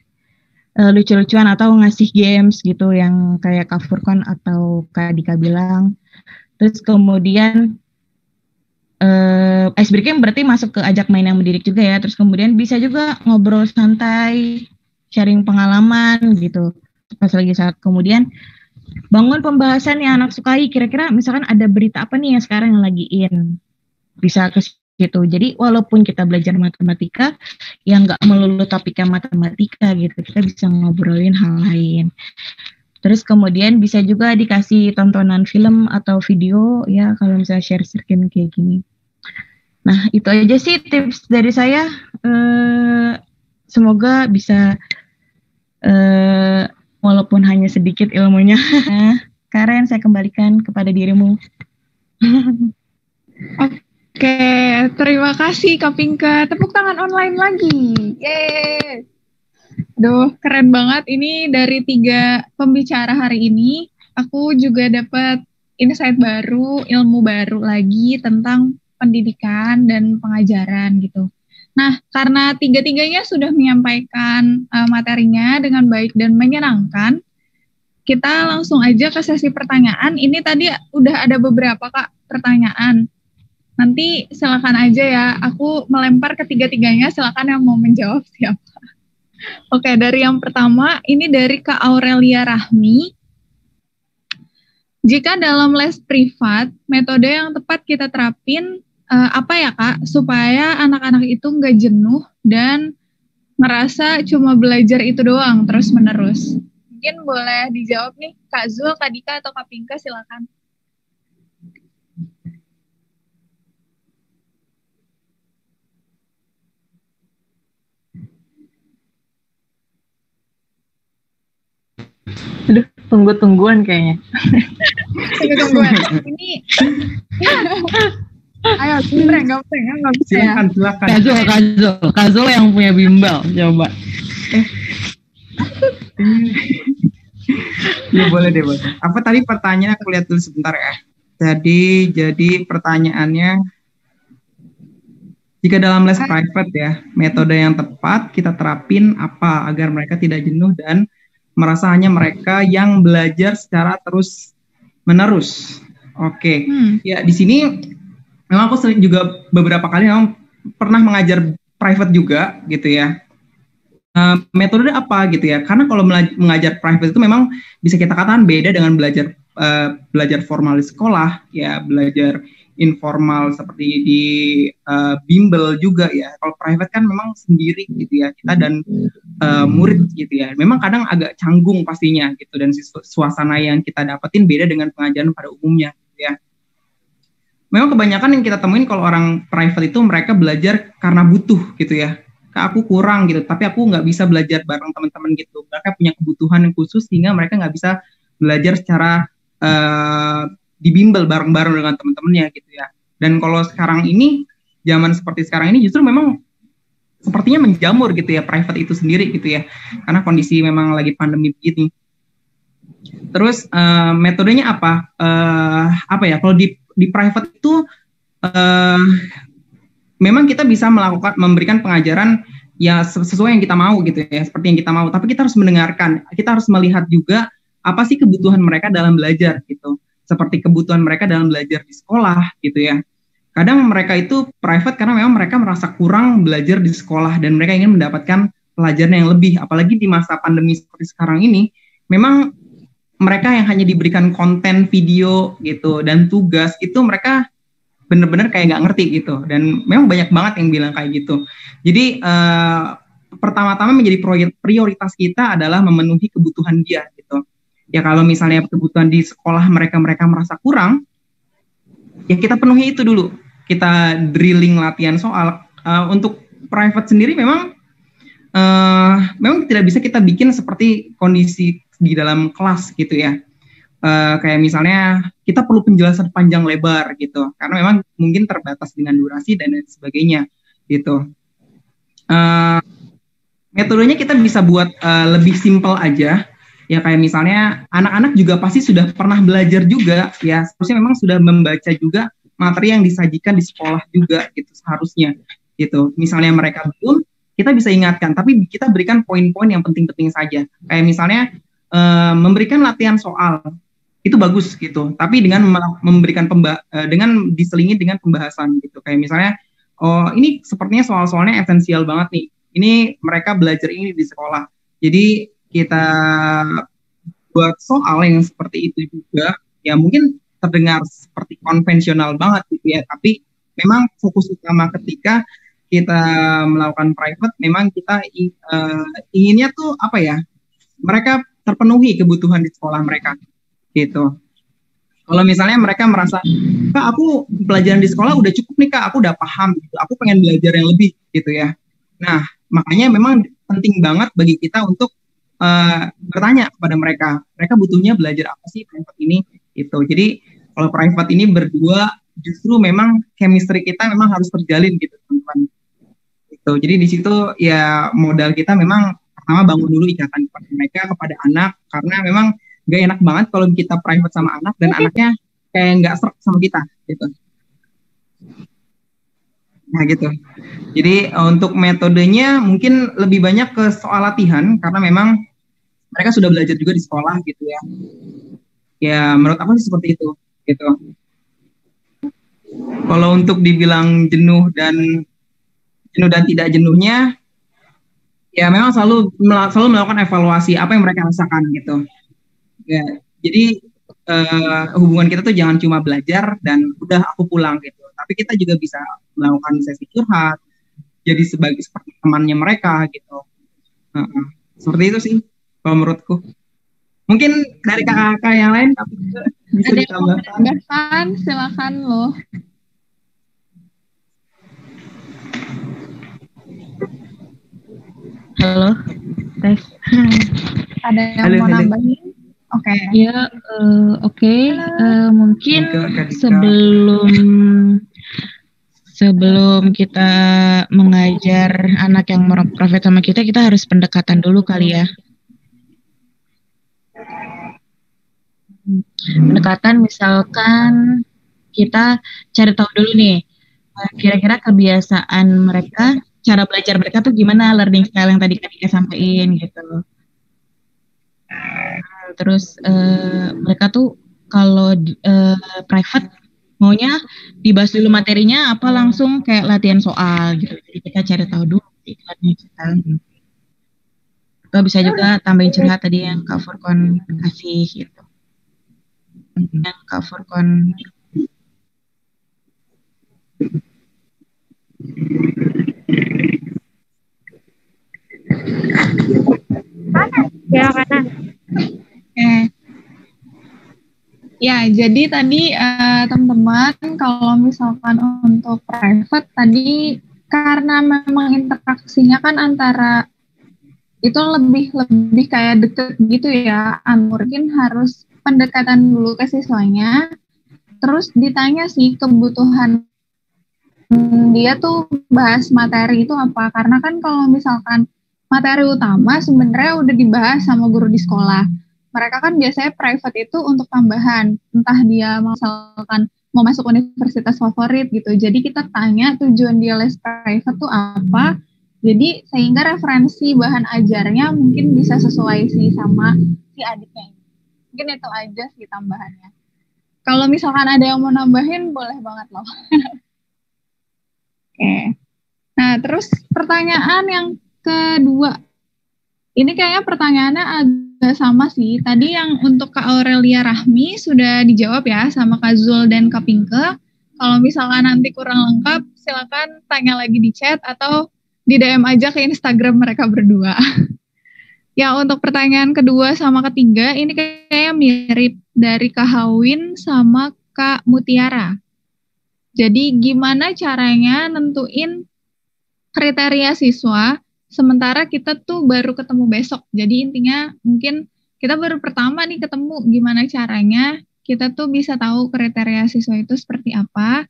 lucu-lucuan atau ngasih games gitu yang kayak Kak Furkon atau Kak Dika bilang. Terus kemudian ice breaking berarti masuk ke ajak main yang mendidik juga ya. Terus kemudian bisa juga ngobrol santai, sharing pengalaman gitu pas lagi saat. Kemudian bangun pembahasan yang anak sukai. Kira-kira misalkan ada berita apa nih yang sekarang yang lagi in, bisa ke situ. Jadi walaupun kita belajar matematika, yang nggak melulu topiknya matematika gitu, kita bisa ngobrolin hal lain. Terus kemudian bisa juga dikasih tontonan film atau video ya kalau misalnya share screen kayak gini. Nah itu aja sih tips dari saya. Semoga bisa walaupun hanya sedikit ilmunya. Nah, Karen, saya kembalikan kepada dirimu. Oke, terima kasih Kak Pinka. Tepuk tangan online lagi. Yeay. Duh, keren banget. Ini dari 3 pembicara hari ini, aku juga dapat insight baru, ilmu baru lagi tentang pendidikan dan pengajaran gitu. Nah, karena 3-tiganya sudah menyampaikan materinya dengan baik dan menyenangkan, kita langsung aja ke sesi pertanyaan. Ini tadi udah ada beberapa Kak pertanyaan. Nanti silakan aja ya, aku melempar ke 3-tiganya, silakan yang mau menjawab siapa. Oke, dari yang pertama, ini dari Kak Aurelia Rahmi. Jika dalam les privat, metode yang tepat kita terapin apa ya Kak, supaya anak-anak itu nggak jenuh dan ngerasa cuma belajar itu doang terus-menerus? Mungkin boleh dijawab nih, Kak Zul, Kak Dika, atau Kak Pinka, silakan. Aduh, tunggu-tungguan kayaknya. Tunggu-tungguan. Ini, ayo, nggak bisa ya. Silakan. Kazul yang punya bimbel, coba. Ya boleh deh, boleh. Apa tadi pertanyaannya, aku lihat dulu sebentar ya. Jadi pertanyaannya, jika dalam les private ya, metode yang tepat kita terapin apa agar mereka tidak jenuh dan merasa hanya mereka yang belajar secara terus-menerus. Oke. Ya di sini memang aku juga beberapa kali memang pernah mengajar private juga gitu ya. Metode apa gitu ya? Karena kalau mengajar private itu memang bisa kita katakan beda dengan belajar formal di sekolah, ya belajar informal seperti di bimbel juga ya. Kalau private kan memang sendiri gitu ya, kita dan murid gitu ya. Memang kadang agak canggung pastinya gitu, dan suasana yang kita dapetin beda dengan pengajaran pada umumnya gitu ya. Memang kebanyakan yang kita temuin kalau orang private itu mereka belajar karena butuh gitu ya. Kak, aku kurang gitu, tapi aku nggak bisa belajar bareng teman-teman gitu. Mereka punya kebutuhan yang khusus sehingga mereka nggak bisa belajar secara di bimbel bareng-bareng dengan teman-temannya gitu ya. Dan kalau sekarang ini, zaman seperti sekarang ini justru memang sepertinya menjamur gitu ya private itu sendiri gitu ya, karena kondisi memang lagi pandemi begini. Terus metodenya apa? Apa ya? Kalau di private itu memang kita bisa memberikan pengajaran ya sesuai yang kita mau gitu ya, seperti yang kita mau. Tapi kita harus mendengarkan, kita harus melihat juga apa sih kebutuhan mereka dalam belajar gitu. Seperti kebutuhan mereka dalam belajar di sekolah gitu ya. Kadang mereka itu private karena memang mereka merasa kurang belajar di sekolah dan mereka ingin mendapatkan pelajaran yang lebih. Apalagi di masa pandemi seperti sekarang ini, memang mereka yang hanya diberikan konten video gitu dan tugas itu mereka benar-benar kayak nggak ngerti gitu. Dan memang banyak banget yang bilang kayak gitu. Jadi pertama-tama menjadi prioritas kita adalah memenuhi kebutuhan dia gitu. Ya kalau misalnya kebutuhan di sekolah mereka merasa kurang, ya kita penuhi itu dulu. Kita drilling latihan soal. Untuk private sendiri memang tidak bisa kita bikin seperti kondisi di dalam kelas gitu ya. Kayak misalnya kita perlu penjelasan panjang lebar gitu, karena memang mungkin terbatas dengan durasi dan lain sebagainya gitu. Metodenya kita bisa buat lebih simpel aja. Ya kayak misalnya anak-anak juga pasti sudah pernah belajar juga ya, seharusnya memang sudah membaca juga materi yang disajikan di sekolah juga gitu seharusnya gitu. Misalnya mereka belum, kita bisa ingatkan, tapi kita berikan poin-poin yang penting-penting saja. Kayak misalnya memberikan latihan soal itu bagus gitu, tapi dengan memberikan dengan diselingi dengan pembahasan gitu. Kayak misalnya, oh ini sepertinya soal-soalnya esensial banget nih. Ini mereka belajar ini di sekolah, jadi kita buat soal yang seperti itu juga, ya mungkin terdengar seperti konvensional banget gitu ya, tapi memang fokus utama ketika kita melakukan private, memang kita inginnya tuh apa ya, mereka terpenuhi kebutuhan di sekolah mereka gitu. Kalau misalnya mereka merasa, Kak, aku pelajaran di sekolah udah cukup nih Kak, aku udah paham gitu, aku pengen belajar yang lebih gitu ya. Nah, makanya memang penting banget bagi kita untuk bertanya kepada mereka butuhnya belajar apa sih private ini gitu. Jadi kalau private ini berdua, justru memang chemistry kita memang harus terjalin gitu teman-teman. Gitu. Jadi di situ ya modal kita memang pertama bangun dulu ikatan kepada mereka, kepada anak, karena memang gak enak banget kalau kita private sama anak dan anaknya kayak nggak serak sama kita gitu. Nah gitu. Jadi untuk metodenya mungkin lebih banyak ke soal latihan, karena memang mereka sudah belajar juga di sekolah gitu ya. Ya menurut aku sih seperti itu gitu. Kalau untuk dibilang jenuh dan tidak jenuhnya, ya memang selalu melakukan evaluasi apa yang mereka rasakan gitu. Ya, jadi hubungan kita tuh jangan cuma belajar dan udah aku pulang gitu. Tapi kita juga bisa melakukan sesi curhat, jadi seperti temannya mereka gitu. Seperti itu sih kalau menurutku. Mungkin dari kakak-kakak yang lain bisa Ada ditambahkan. yang silakan loh. Halo, tes. Ada yang Halo, mau halo. nambahin? Oke. Ya, oke. Mungkin Kak Dika. sebelum kita mengajar anak yang profit sama kita harus pendekatan dulu kali ya. Pendekatan misalkan kita cari tahu dulu nih, kira-kira kebiasaan mereka, cara belajar mereka tuh gimana, learning style yang tadi kita sampaikan gitu. Terus mereka tuh kalau private maunya dibahas dulu materinya apa langsung kayak latihan soal gitu. Jadi kita cari tahu dulu iklannya kita. Atau bisa juga tambahin curhat tadi yang Kak Furkon kasih gitu. Yang Kak Furkon. Ya kanan. Oke. Ya, jadi tadi teman-teman kalau misalkan untuk private tadi karena memang interaksinya kan antara itu lebih kayak deket gitu ya, mungkin harus pendekatan dulu ke siswanya, terus ditanya sih kebutuhan dia tuh bahas materi itu apa, karena kan kalau misalkan materi utama sebenarnya udah dibahas sama guru di sekolah. Mereka kan biasanya private itu untuk tambahan, entah dia misalkan mau masuk universitas favorit gitu. Jadi kita tanya tujuan dia les private tuh apa. Jadi sehingga referensi bahan ajarnya mungkin bisa sesuai sih sama si adiknya ini. Mungkin itu aja sih tambahannya. Kalau misalkan ada yang mau nambahin boleh banget loh. Oke. Nah, terus pertanyaan yang kedua. Ini kayaknya pertanyaannya agak sama sih. Tadi yang untuk Kak Aurelia Rahmi sudah dijawab ya sama Kak Zul dan Kak Pinke. Kalau misalkan nanti kurang lengkap, silakan tanya lagi di chat atau di DM aja ke Instagram mereka berdua. Ya, untuk pertanyaan kedua sama ketiga, ini kayaknya mirip dari Kak Hawin sama Kak Mutiara. Jadi gimana caranya nentuin kriteria siswa sementara kita tuh baru ketemu besok. Jadi intinya mungkin kita baru pertama nih ketemu, gimana caranya kita tuh bisa tahu kriteria siswa itu seperti apa.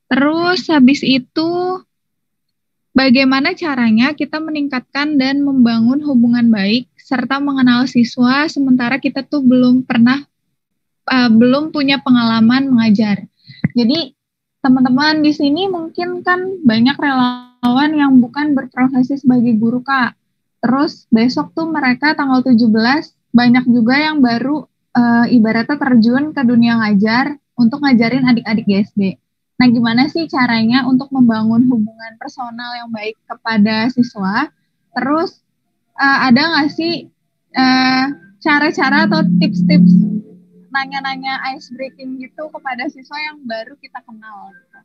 Terus habis itu bagaimana caranya kita meningkatkan dan membangun hubungan baik serta mengenal siswa sementara kita tuh belum punya pengalaman mengajar. Jadi teman-teman di sini mungkin kan banyak relawan yang bukan berprofesi sebagai guru, Kak. Terus besok tuh mereka tanggal 17 banyak juga yang baru ibaratnya terjun ke dunia ngajar untuk ngajarin adik-adik GSD. Nah, gimana sih caranya untuk membangun hubungan personal yang baik kepada siswa? Terus ada nggak sih cara-cara atau tips-tips nanya-nanya ice breaking gitu kepada siswa yang baru kita kenal. Gitu.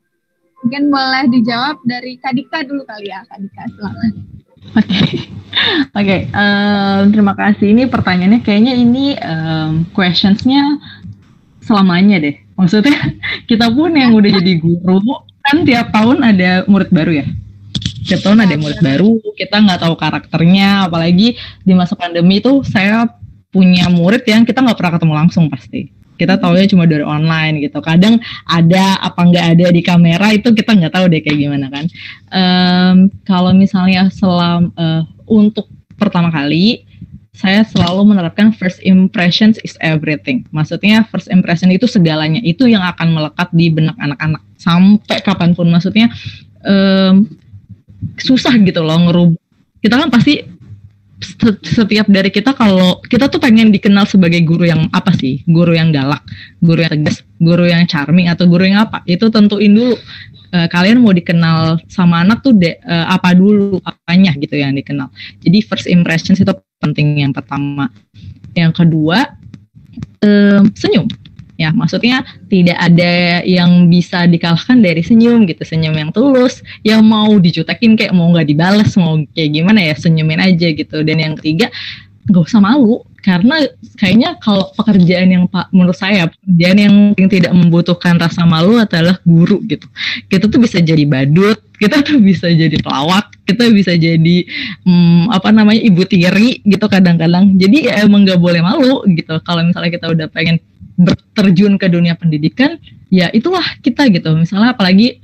Mungkin boleh dijawab dari Kak Dika dulu kali ya, Kak Dika, silakan. Oke, terima kasih. Ini pertanyaannya kayaknya ini questionsnya selamanya deh. Maksudnya kita pun yang udah jadi guru kan tiap tahun ada murid baru ya. Tiap tahun ada murid baru, kita nggak tahu karakternya. Apalagi di masa pandemi itu saya punya murid yang kita nggak pernah ketemu langsung pasti. Kita taunya cuma dari online gitu. Kadang ada apa nggak ada di kamera itu kita nggak tahu deh kayak gimana kan. Kalau misalnya untuk pertama kali, saya selalu menerapkan first impressions is everything. Maksudnya first impression itu segalanya. Itu yang akan melekat di benak anak-anak sampai kapanpun. Maksudnya susah gitu loh ngerubah. Kita kan pasti setiap dari kita, kalau kita tuh pengen dikenal sebagai guru yang apa sih? Guru yang galak, guru yang tegas, guru yang charming, atau guru yang apa? Itu tentuin dulu. Kalian mau dikenal sama anak tuh apa dulu, apanya gitu yang dikenal. Jadi first impressions itu penting yang pertama. Yang kedua, senyum. Ya, maksudnya tidak ada yang bisa dikalahkan dari senyum gitu. Senyum yang tulus, yang mau dijutekin kayak mau nggak dibalas, mau kayak gimana ya, senyumin aja gitu. Dan yang ketiga, nggak usah malu. Karena kayaknya kalau pekerjaan yang menurut saya, pekerjaan yang tidak membutuhkan rasa malu adalah guru gitu. Kita tuh bisa jadi badut, kita tuh bisa jadi pelawak, kita bisa jadi ibu tiri gitu kadang-kadang. Jadi ya emang nggak boleh malu gitu. Kalau misalnya kita udah pengen terjun ke dunia pendidikan, ya itulah kita gitu. Misalnya apalagi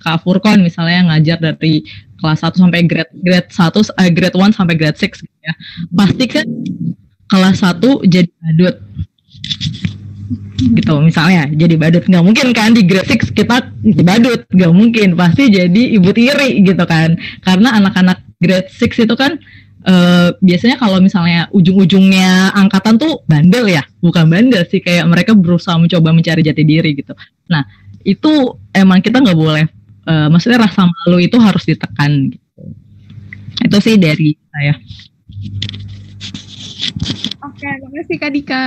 Kak Furkon misalnya ngajar dari kelas 1 sampai grade 1 sampai grade 6 gitu ya. Pasti kan kelas 1 jadi badut. Gitu misalnya, jadi badut. Nggak mungkin kan di grade 6 kita jadi badut, nggak mungkin. Pasti jadi ibu tiri gitu kan. Karena anak-anak grade 6 itu kan biasanya kalau misalnya ujung-ujungnya angkatan tuh bandel ya, bukan bandel sih, kayak mereka berusaha mencoba mencari jati diri gitu. Nah itu emang kita nggak boleh, maksudnya rasa malu itu harus ditekan gitu. Itu sih dari saya. Oke, makasih Kak Dika.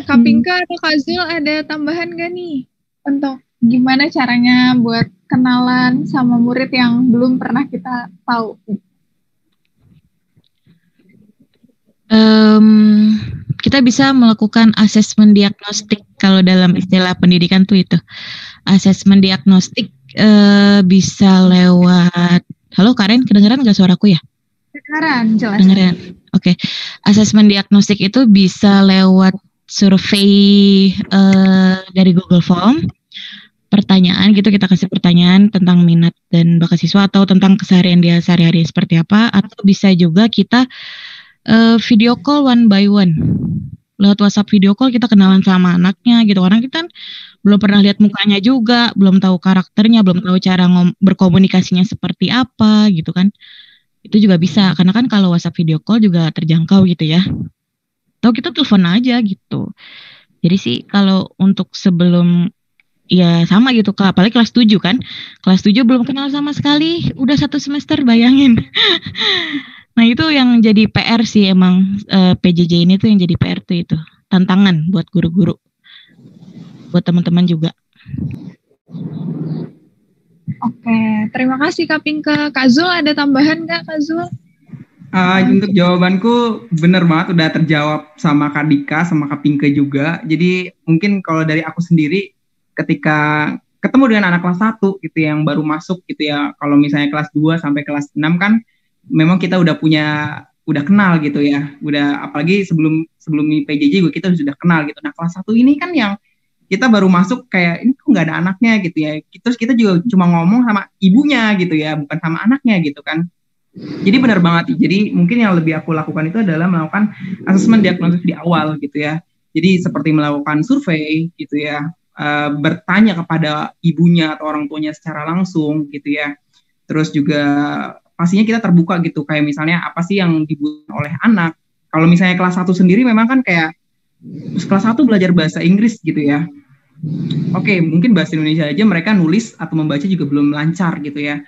Kak Pinka atau Kak Zul ada tambahan gak nih untuk gimana caranya buat kenalan sama murid yang belum pernah kita tahu? Kita bisa melakukan asesmen diagnostik. Kalau dalam istilah pendidikan tuh itu asesmen diagnostik, bisa lewat. Halo Karen, kedengeran gak suaraku ya? Kedengeran, jelas. Kedengeran. Oke. Asesmen diagnostik itu bisa lewat survei dari Google Form. Pertanyaan gitu, kita kasih pertanyaan tentang minat dan bakat siswa atau tentang keseharian dia sehari-hari seperti apa, atau bisa juga kita video call one by one. Lewat WhatsApp video call kita kenalan sama anaknya gitu. Karena kita kan belum pernah lihat mukanya juga, belum tahu karakternya, belum tahu cara berkomunikasinya seperti apa gitu kan. Itu juga bisa, karena kan kalau WhatsApp video call juga terjangkau gitu ya. Atau kita telepon aja gitu. Jadi sih kalau untuk sebelum, ya sama gitu Kak, apalagi kelas 7 kan. Kelas 7 belum kenal sama sekali, udah 1 semester, bayangin. Nah itu yang jadi PR sih emang, PJJ ini tuh yang jadi PR tuh itu. Tantangan buat guru-guru. Buat teman-teman juga. Oke, terima kasih Kak Pinka. Kak Zul ada tambahan nggak Kak Zul? Untuk jawabanku bener banget, udah terjawab sama Kak Dika, sama Kak Pinka juga. Jadi mungkin kalau dari aku sendiri, ketika ketemu dengan anak kelas 1 gitu yang baru masuk gitu ya, kalau misalnya kelas 2 sampai kelas 6 kan memang kita udah kenal gitu ya. Udah, apalagi sebelum PJJ juga kita sudah kenal gitu. Nah kelas 1 ini kan yang kita baru masuk kayak ini kok nggak ada anaknya gitu ya. Terus kita juga cuma ngomong sama ibunya gitu ya, bukan sama anaknya gitu kan. Jadi benar banget. Jadi mungkin yang lebih aku lakukan itu adalah melakukan asesmen diagnosis di awal gitu ya. Jadi seperti melakukan survei gitu ya, bertanya kepada ibunya atau orang tuanya secara langsung gitu ya. Terus juga pastinya kita terbuka gitu, kayak misalnya apa sih yang dibutuhkan oleh anak. Kalau misalnya kelas 1 sendiri memang kan kayak kelas 1 belajar bahasa Inggris gitu ya. Oke, mungkin bahasa Indonesia aja mereka nulis atau membaca juga belum lancar gitu ya.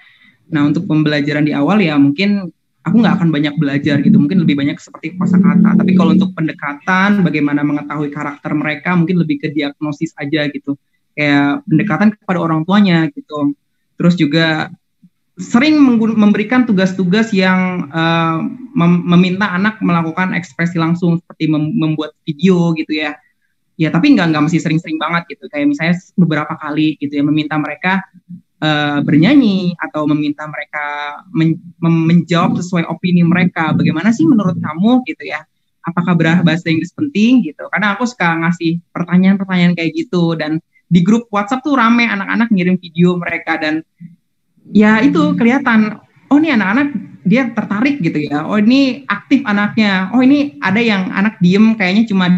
Nah, untuk pembelajaran di awal ya mungkin aku nggak akan banyak belajar gitu. Mungkin lebih banyak seperti kosakata. Tapi kalau untuk pendekatan, bagaimana mengetahui karakter mereka, mungkin lebih ke diagnosis aja gitu. Kayak pendekatan kepada orang tuanya gitu. Terus juga sering memberikan tugas-tugas yang meminta anak melakukan ekspresi langsung seperti membuat video gitu ya. Ya tapi nggak mesti sering-sering banget gitu. Kayak misalnya beberapa kali gitu ya, meminta mereka bernyanyi atau meminta mereka menjawab sesuai opini mereka. Bagaimana sih menurut kamu gitu ya? Apakah bahasa Inggris penting gitu? Karena aku suka ngasih pertanyaan-pertanyaan kayak gitu, dan di grup WhatsApp tuh rame anak-anak ngirim video mereka, dan ya itu kelihatan, oh ini anak-anak dia tertarik gitu ya, oh ini aktif anaknya, oh ini ada yang anak diem kayaknya cuma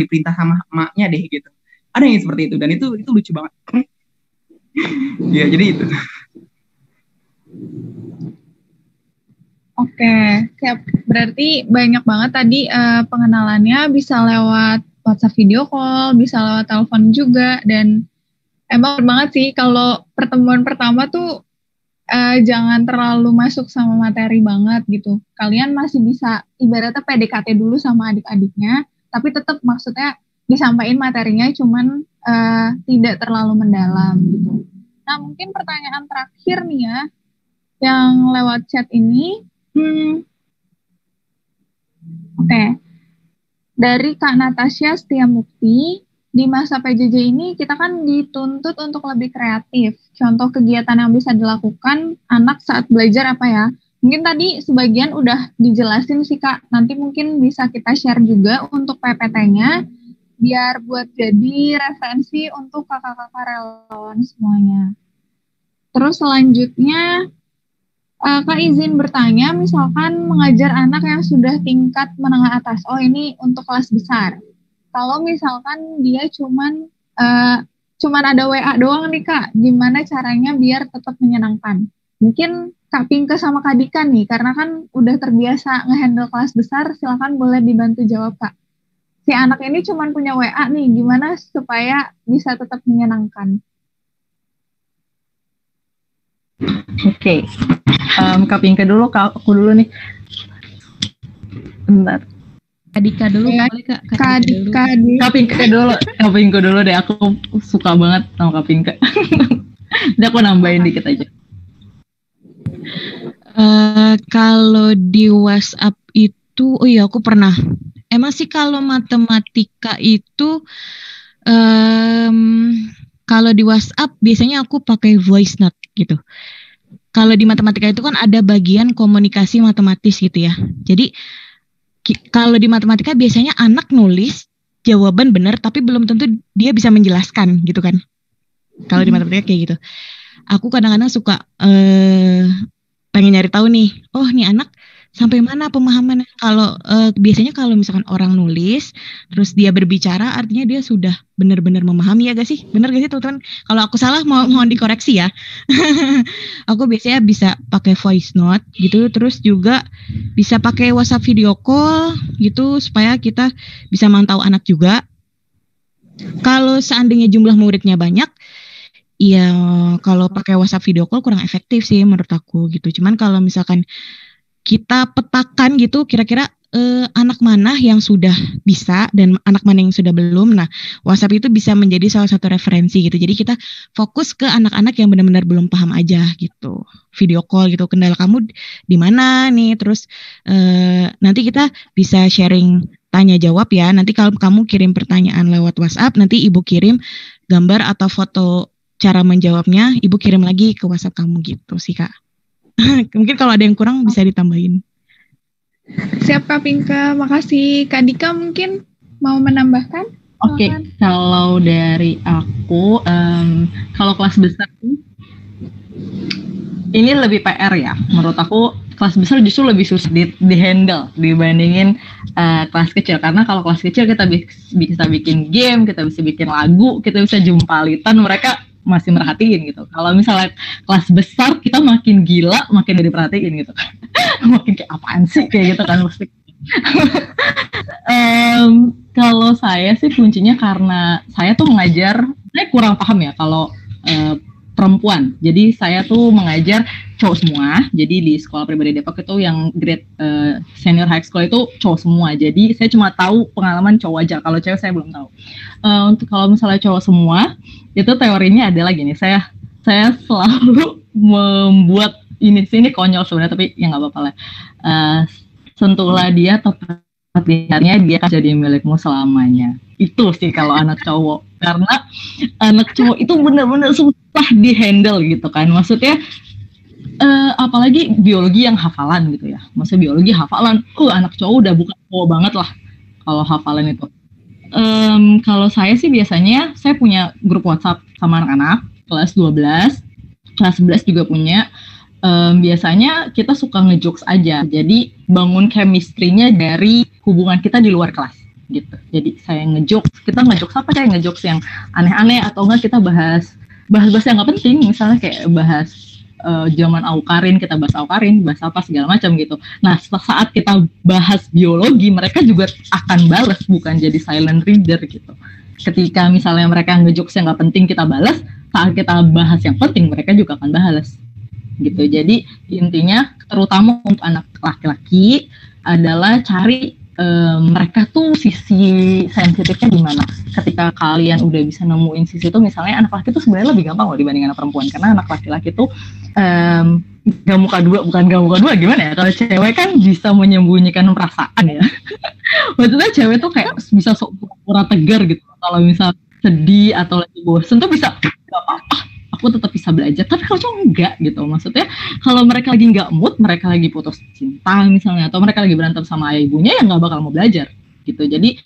diperintah sama emaknya deh gitu, ada yang seperti itu, dan itu lucu banget. Ya jadi itu. Oke, siap. Berarti banyak banget tadi pengenalannya, bisa lewat WhatsApp video call, bisa lewat telepon juga, dan emang banget sih kalau pertemuan pertama tuh jangan terlalu masuk sama materi banget gitu. Kalian masih bisa ibaratnya PDKT dulu sama adik-adiknya, tapi tetap maksudnya disampaikan materinya, cuman tidak terlalu mendalam gitu. Nah mungkin pertanyaan terakhir nih ya, yang lewat chat ini. Oke. Dari Kak Natasha Setiamukti, di masa PJJ ini kita kan dituntut untuk lebih kreatif. Contoh kegiatan yang bisa dilakukan anak saat belajar apa ya? Mungkin tadi sebagian udah dijelasin sih Kak, nanti mungkin bisa kita share juga untuk PPT-nya, biar buat jadi referensi untuk kakak-kakak relawan semuanya. Terus selanjutnya, Kak izin bertanya, misalkan mengajar anak yang sudah tingkat menengah atas, oh ini untuk kelas besar. Kalau misalkan dia cuman ada WA doang nih Kak, gimana caranya biar tetap menyenangkan? Mungkin Kak Pinke sama Kak Dika nih, karena kan udah terbiasa ngehandle kelas besar, silakan boleh dibantu jawab Kak. Si anak ini cuman punya WA nih, gimana supaya bisa tetap menyenangkan? Oke. Kak Pinke dulu, aku dulu nih. Bentar. Kak Dika dulu, boleh Kak? Kak Pinke dulu deh, aku suka banget sama Kak Pinke. Udah aku nambahin dikit aja. Kalau di WhatsApp itu, oh iya aku pernah. Emang sih kalau matematika itu, kalau di WhatsApp biasanya aku pakai voice note gitu. Kalau di matematika itu kan ada bagian komunikasi matematis gitu ya. Jadi kalau di matematika biasanya anak nulis jawaban benar tapi belum tentu dia bisa menjelaskan gitu kan. Kalau di matematika kayak gitu. Aku kadang-kadang suka pengen nyari tahu nih. Oh, nih anak sampai mana pemahamannya? Kalau biasanya kalau misalkan orang nulis terus dia berbicara artinya dia sudah benar-benar memahami, ya gak sih? Benar gak sih teman-teman? Kalau aku salah mohon dikoreksi ya. Aku biasanya bisa pakai voice note gitu, terus juga bisa pakai WhatsApp video call gitu supaya kita bisa mantau anak juga. Kalau seandainya jumlah muridnya banyak, ya kalau pakai WhatsApp video call kurang efektif sih menurut aku gitu. Cuman kalau misalkan kita petakan gitu kira-kira anak mana yang sudah bisa dan anak mana yang sudah belum. Nah, WhatsApp itu bisa menjadi salah satu referensi gitu. Jadi kita fokus ke anak-anak yang benar-benar belum paham aja gitu. Video call gitu, kendala kamu di mana nih? Terus nanti kita bisa sharing tanya jawab ya. Nanti kalau kamu kirim pertanyaan lewat WhatsApp, nanti Ibu kirim gambar atau foto cara menjawabnya, Ibu kirim lagi ke WhatsApp kamu gitu sih Kak. Mungkin kalau ada yang kurang bisa ditambahin. Siap Kak Pinke, makasih. Kak Dika mungkin mau menambahkan? Oke, kalau dari aku, kalau kelas besar ini lebih PR ya. Menurut aku kelas besar justru lebih susah di-handle dibandingin kelas kecil. Karena kalau kelas kecil kita bisa bikin game, kita bisa bikin lagu, kita bisa jumpalitan, mereka masih merhatiin gitu. Kalau misalnya kelas besar kita makin gila, makin diperhatiin gitu. Makin kayak apaan sih kayak gitu kan mesti. Kalau saya sih kuncinya karena saya tuh mengajar, saya kurang paham ya kalau perempuan. Jadi saya tuh mengajar cowok semua. Jadi di sekolah pribadi Depok itu yang grade senior high school itu cowok semua. Jadi saya cuma tahu pengalaman cowok aja. Kalau cewek saya belum tahu. Untuk kalau misalnya cowok semua, itu teorinya adalah gini. Saya selalu membuat ini konyol sebenarnya, tapi ya nggak apa-apa lah. Sentuhlah dia, tepat lihatnya, dia akan jadi milikmu selamanya. Itu sih kalau anak cowok. Karena anak cowok itu benar-benar susah di-handle gitu kan. Maksudnya, apalagi biologi yang hafalan gitu ya. Maksudnya biologi hafalan, anak cowok udah bukan cowok banget lah kalau hafalan itu. Kalau saya sih biasanya, saya punya grup WhatsApp sama anak-anak, kelas 12, kelas 11 juga punya. Biasanya kita suka ngejokes aja. Jadi bangun chemistry-nya dari hubungan kita di luar kelas gitu. Jadi saya ngejokes, kita ngejokes apa, kayak ngejokes yang aneh-aneh, atau enggak kita bahas yang nggak penting, misalnya kayak bahas zaman Aukarin, kita bahas Aukarin, bahas apa segala macam gitu. Nah, saat kita bahas biologi, mereka juga akan balas, bukan jadi silent reader gitu. Ketika misalnya mereka ngejokes yang nggak penting kita balas, saat kita bahas yang penting mereka juga akan balas gitu. Jadi intinya terutama untuk anak laki-laki adalah cari mereka tuh sisi sensitifnya di mana. Ketika kalian udah bisa nemuin sisi itu, misalnya anak laki tuh sebenarnya lebih gampang loh dibanding anak perempuan, karena anak laki-laki tuh gak muka dua gimana ya, kalau cewek kan bisa menyembunyikan perasaan ya. Maksudnya cewek tuh kayak bisa sok pura tegar gitu, kalau misal sedih atau lagi bosen tuh bisa gak apa-apa, aku tetap bisa belajar. Tapi kalau cowok enggak gitu, maksudnya kalau mereka lagi nggak mood, mereka lagi putus cinta misalnya, atau mereka lagi berantem sama ayah ibunya, ya nggak bakal mau belajar gitu. Jadi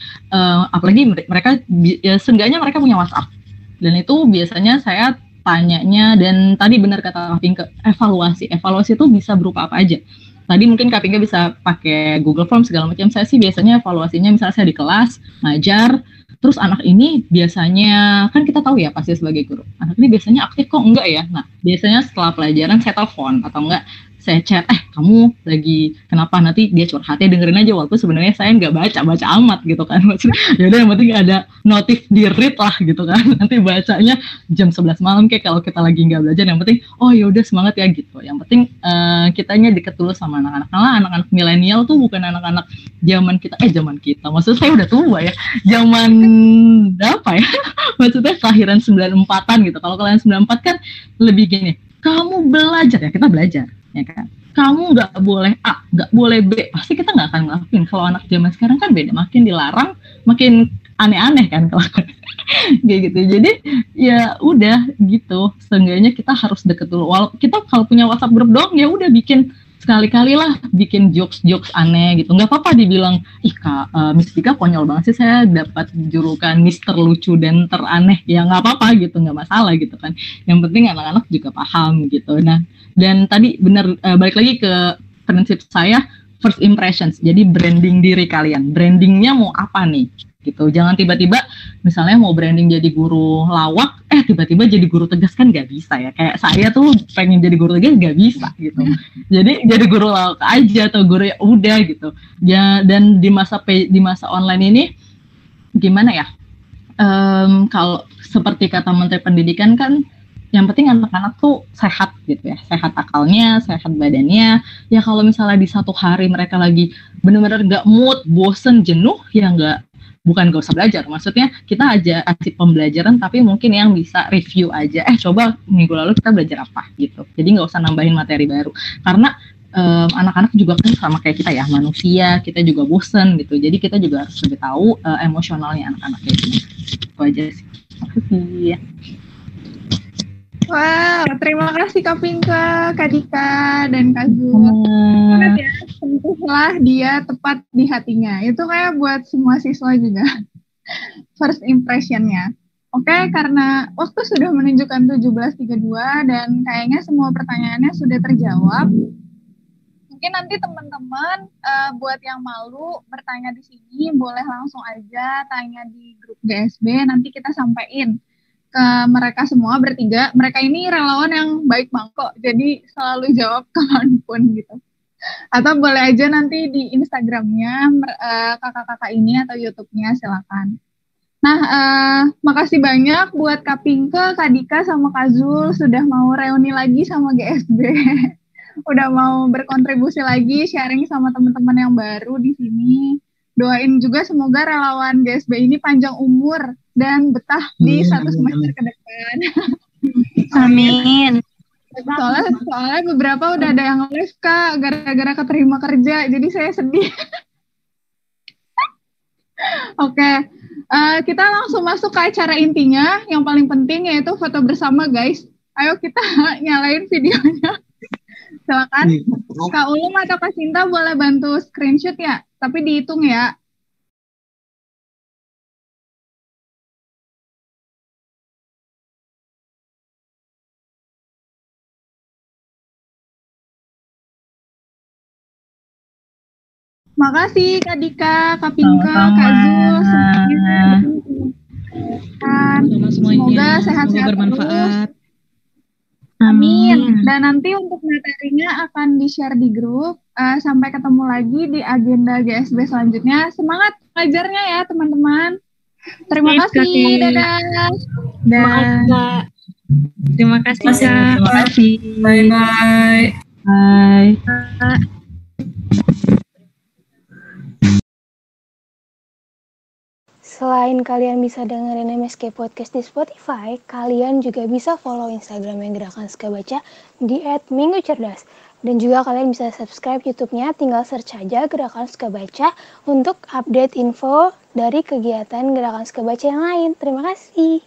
apalagi mereka ya, seenggaknya mereka punya WhatsApp, dan itu biasanya saya tanyanya, dan tadi benar kata Kak Pinke, evaluasi itu bisa berupa apa aja. Tadi mungkin Kak Pinke bisa pakai Google Form segala macam. Saya sih biasanya evaluasinya, misalnya saya di kelas ngajar, terus anak ini biasanya, kan kita tahu ya pasti sebagai guru, anak ini biasanya aktif kok enggak ya. Nah, biasanya setelah pelajaran saya telepon, atau enggak saya chat, kamu lagi kenapa, nanti dia curhatnya dengerin aja, walaupun sebenarnya saya nggak baca amat gitu kan. Maksudnya yaudah yang penting ada notif di read lah gitu kan, nanti bacanya jam 11 malam kayak kalau kita lagi nggak belajar, yang penting yaudah semangat ya gitu. Yang penting kitanya deket dulu sama anak-anak, karena anak-anak milenial tuh bukan anak-anak zaman kita, maksudnya saya udah tua ya, zaman berapa ya, maksudnya kelahiran 94-an gitu. Kalau kalian 94 kan lebih gini, kamu belajar ya, kita belajar ya kan, kamu nggak boleh A, nggak boleh B, pasti kita nggak akan ngelakuin. Kalau anak zaman sekarang kan beda, makin dilarang makin aneh-aneh kan kelakuan kayak gitu. Jadi ya udah gitu, seenggaknya kita harus deket dulu. Walaupun kita kalau punya WhatsApp grup doang, ya udah bikin sekali-kali lah, bikin jokes aneh gitu. Nggak apa-apa dibilang, Kak, Miss Dika konyol banget sih, saya dapat julukan Mister Lucu dan Teraneh. Ya nggak apa-apa gitu, nggak masalah gitu kan. Yang penting anak-anak juga paham gitu. Nah, dan tadi benar, balik lagi ke prinsip saya, first impressions. Jadi branding diri kalian. Brandingnya mau apa nih? Gitu. Jangan tiba-tiba misalnya mau branding jadi guru lawak, tiba-tiba jadi guru tegas, kan nggak bisa ya. Kayak saya tuh pengen jadi guru tegas nggak bisa gitu. Jadi jadi guru lawak aja, atau guru ya udah gitu. Ya, dan di masa online ini gimana ya? Kalau seperti kata Menteri Pendidikan kan, yang penting anak-anak tuh sehat gitu ya, sehat akalnya, sehat badannya. Ya kalau misalnya di satu hari mereka lagi benar-benar nggak mood, bosen, jenuh, ya bukan gak usah belajar. Maksudnya kita aja kasih pembelajaran, tapi mungkin yang bisa review aja. Coba minggu lalu kita belajar apa gitu. Jadi nggak usah nambahin materi baru. Karena anak-anak juga kan sama kayak kita ya, manusia, kita juga bosen gitu. Jadi kita juga harus lebih tahu emosionalnya anak-anak kayak gini. Itu aja sih. Makasih. Wow, terima kasih Kak Pinke, Kak Dika, dan Kak Zul. Ingat ya, sentuhlah dia tepat di hatinya. Itu kayak buat semua siswa juga. First impression-nya. Oke, karena waktu sudah menunjukkan 17.32 dan kayaknya semua pertanyaannya sudah terjawab. Mungkin nanti teman-teman buat yang malu bertanya di sini, boleh langsung aja tanya di grup GSB, nanti kita sampaikan ke mereka semua bertiga. Mereka ini relawan yang baik banget kok, jadi selalu jawab kapanpun gitu. Atau boleh aja nanti di Instagramnya kakak-kakak ini atau YouTube-nya, silakan. Nah, makasih banyak buat Kak Pinke, Kak Dika, sama Kak Zul sudah mau reuni lagi sama GSB. Udah mau berkontribusi lagi, sharing sama teman-teman yang baru di sini. Doain juga semoga relawan GSB ini panjang umur dan betah di satu semester ke depan. Amin. Soalnya beberapa udah ada yang live Kak, gara-gara keterima kerja, jadi saya sedih. Oke, kita langsung masuk ke acara intinya. Yang paling penting yaitu foto bersama, guys. Ayo kita nyalain videonya. Silakan, Kak Ulum atau Kak Sinta boleh bantu screenshot ya, tapi dihitung ya. Makasih Kak Dika, Kak Pinka, Kak Zul, semuanya. Semoga sehat-sehat bermanfaat. Amin. Dan nanti untuk materinya akan di-share di grup. Sampai ketemu lagi di agenda GSB selanjutnya. Semangat belajarnya ya teman-teman. Terima kasih. Dadah. Kak. Terima kasih, Kak. Terima kasih. Bye-bye. Bye. Selain kalian bisa dengerin MSK Podcast di Spotify, kalian juga bisa follow Instagramnya Gerakan Suka Baca di @minggucerdas. Dan juga kalian bisa subscribe YouTube-nya, tinggal search aja Gerakan Suka Baca untuk update info dari kegiatan Gerakan Suka Baca yang lain. Terima kasih.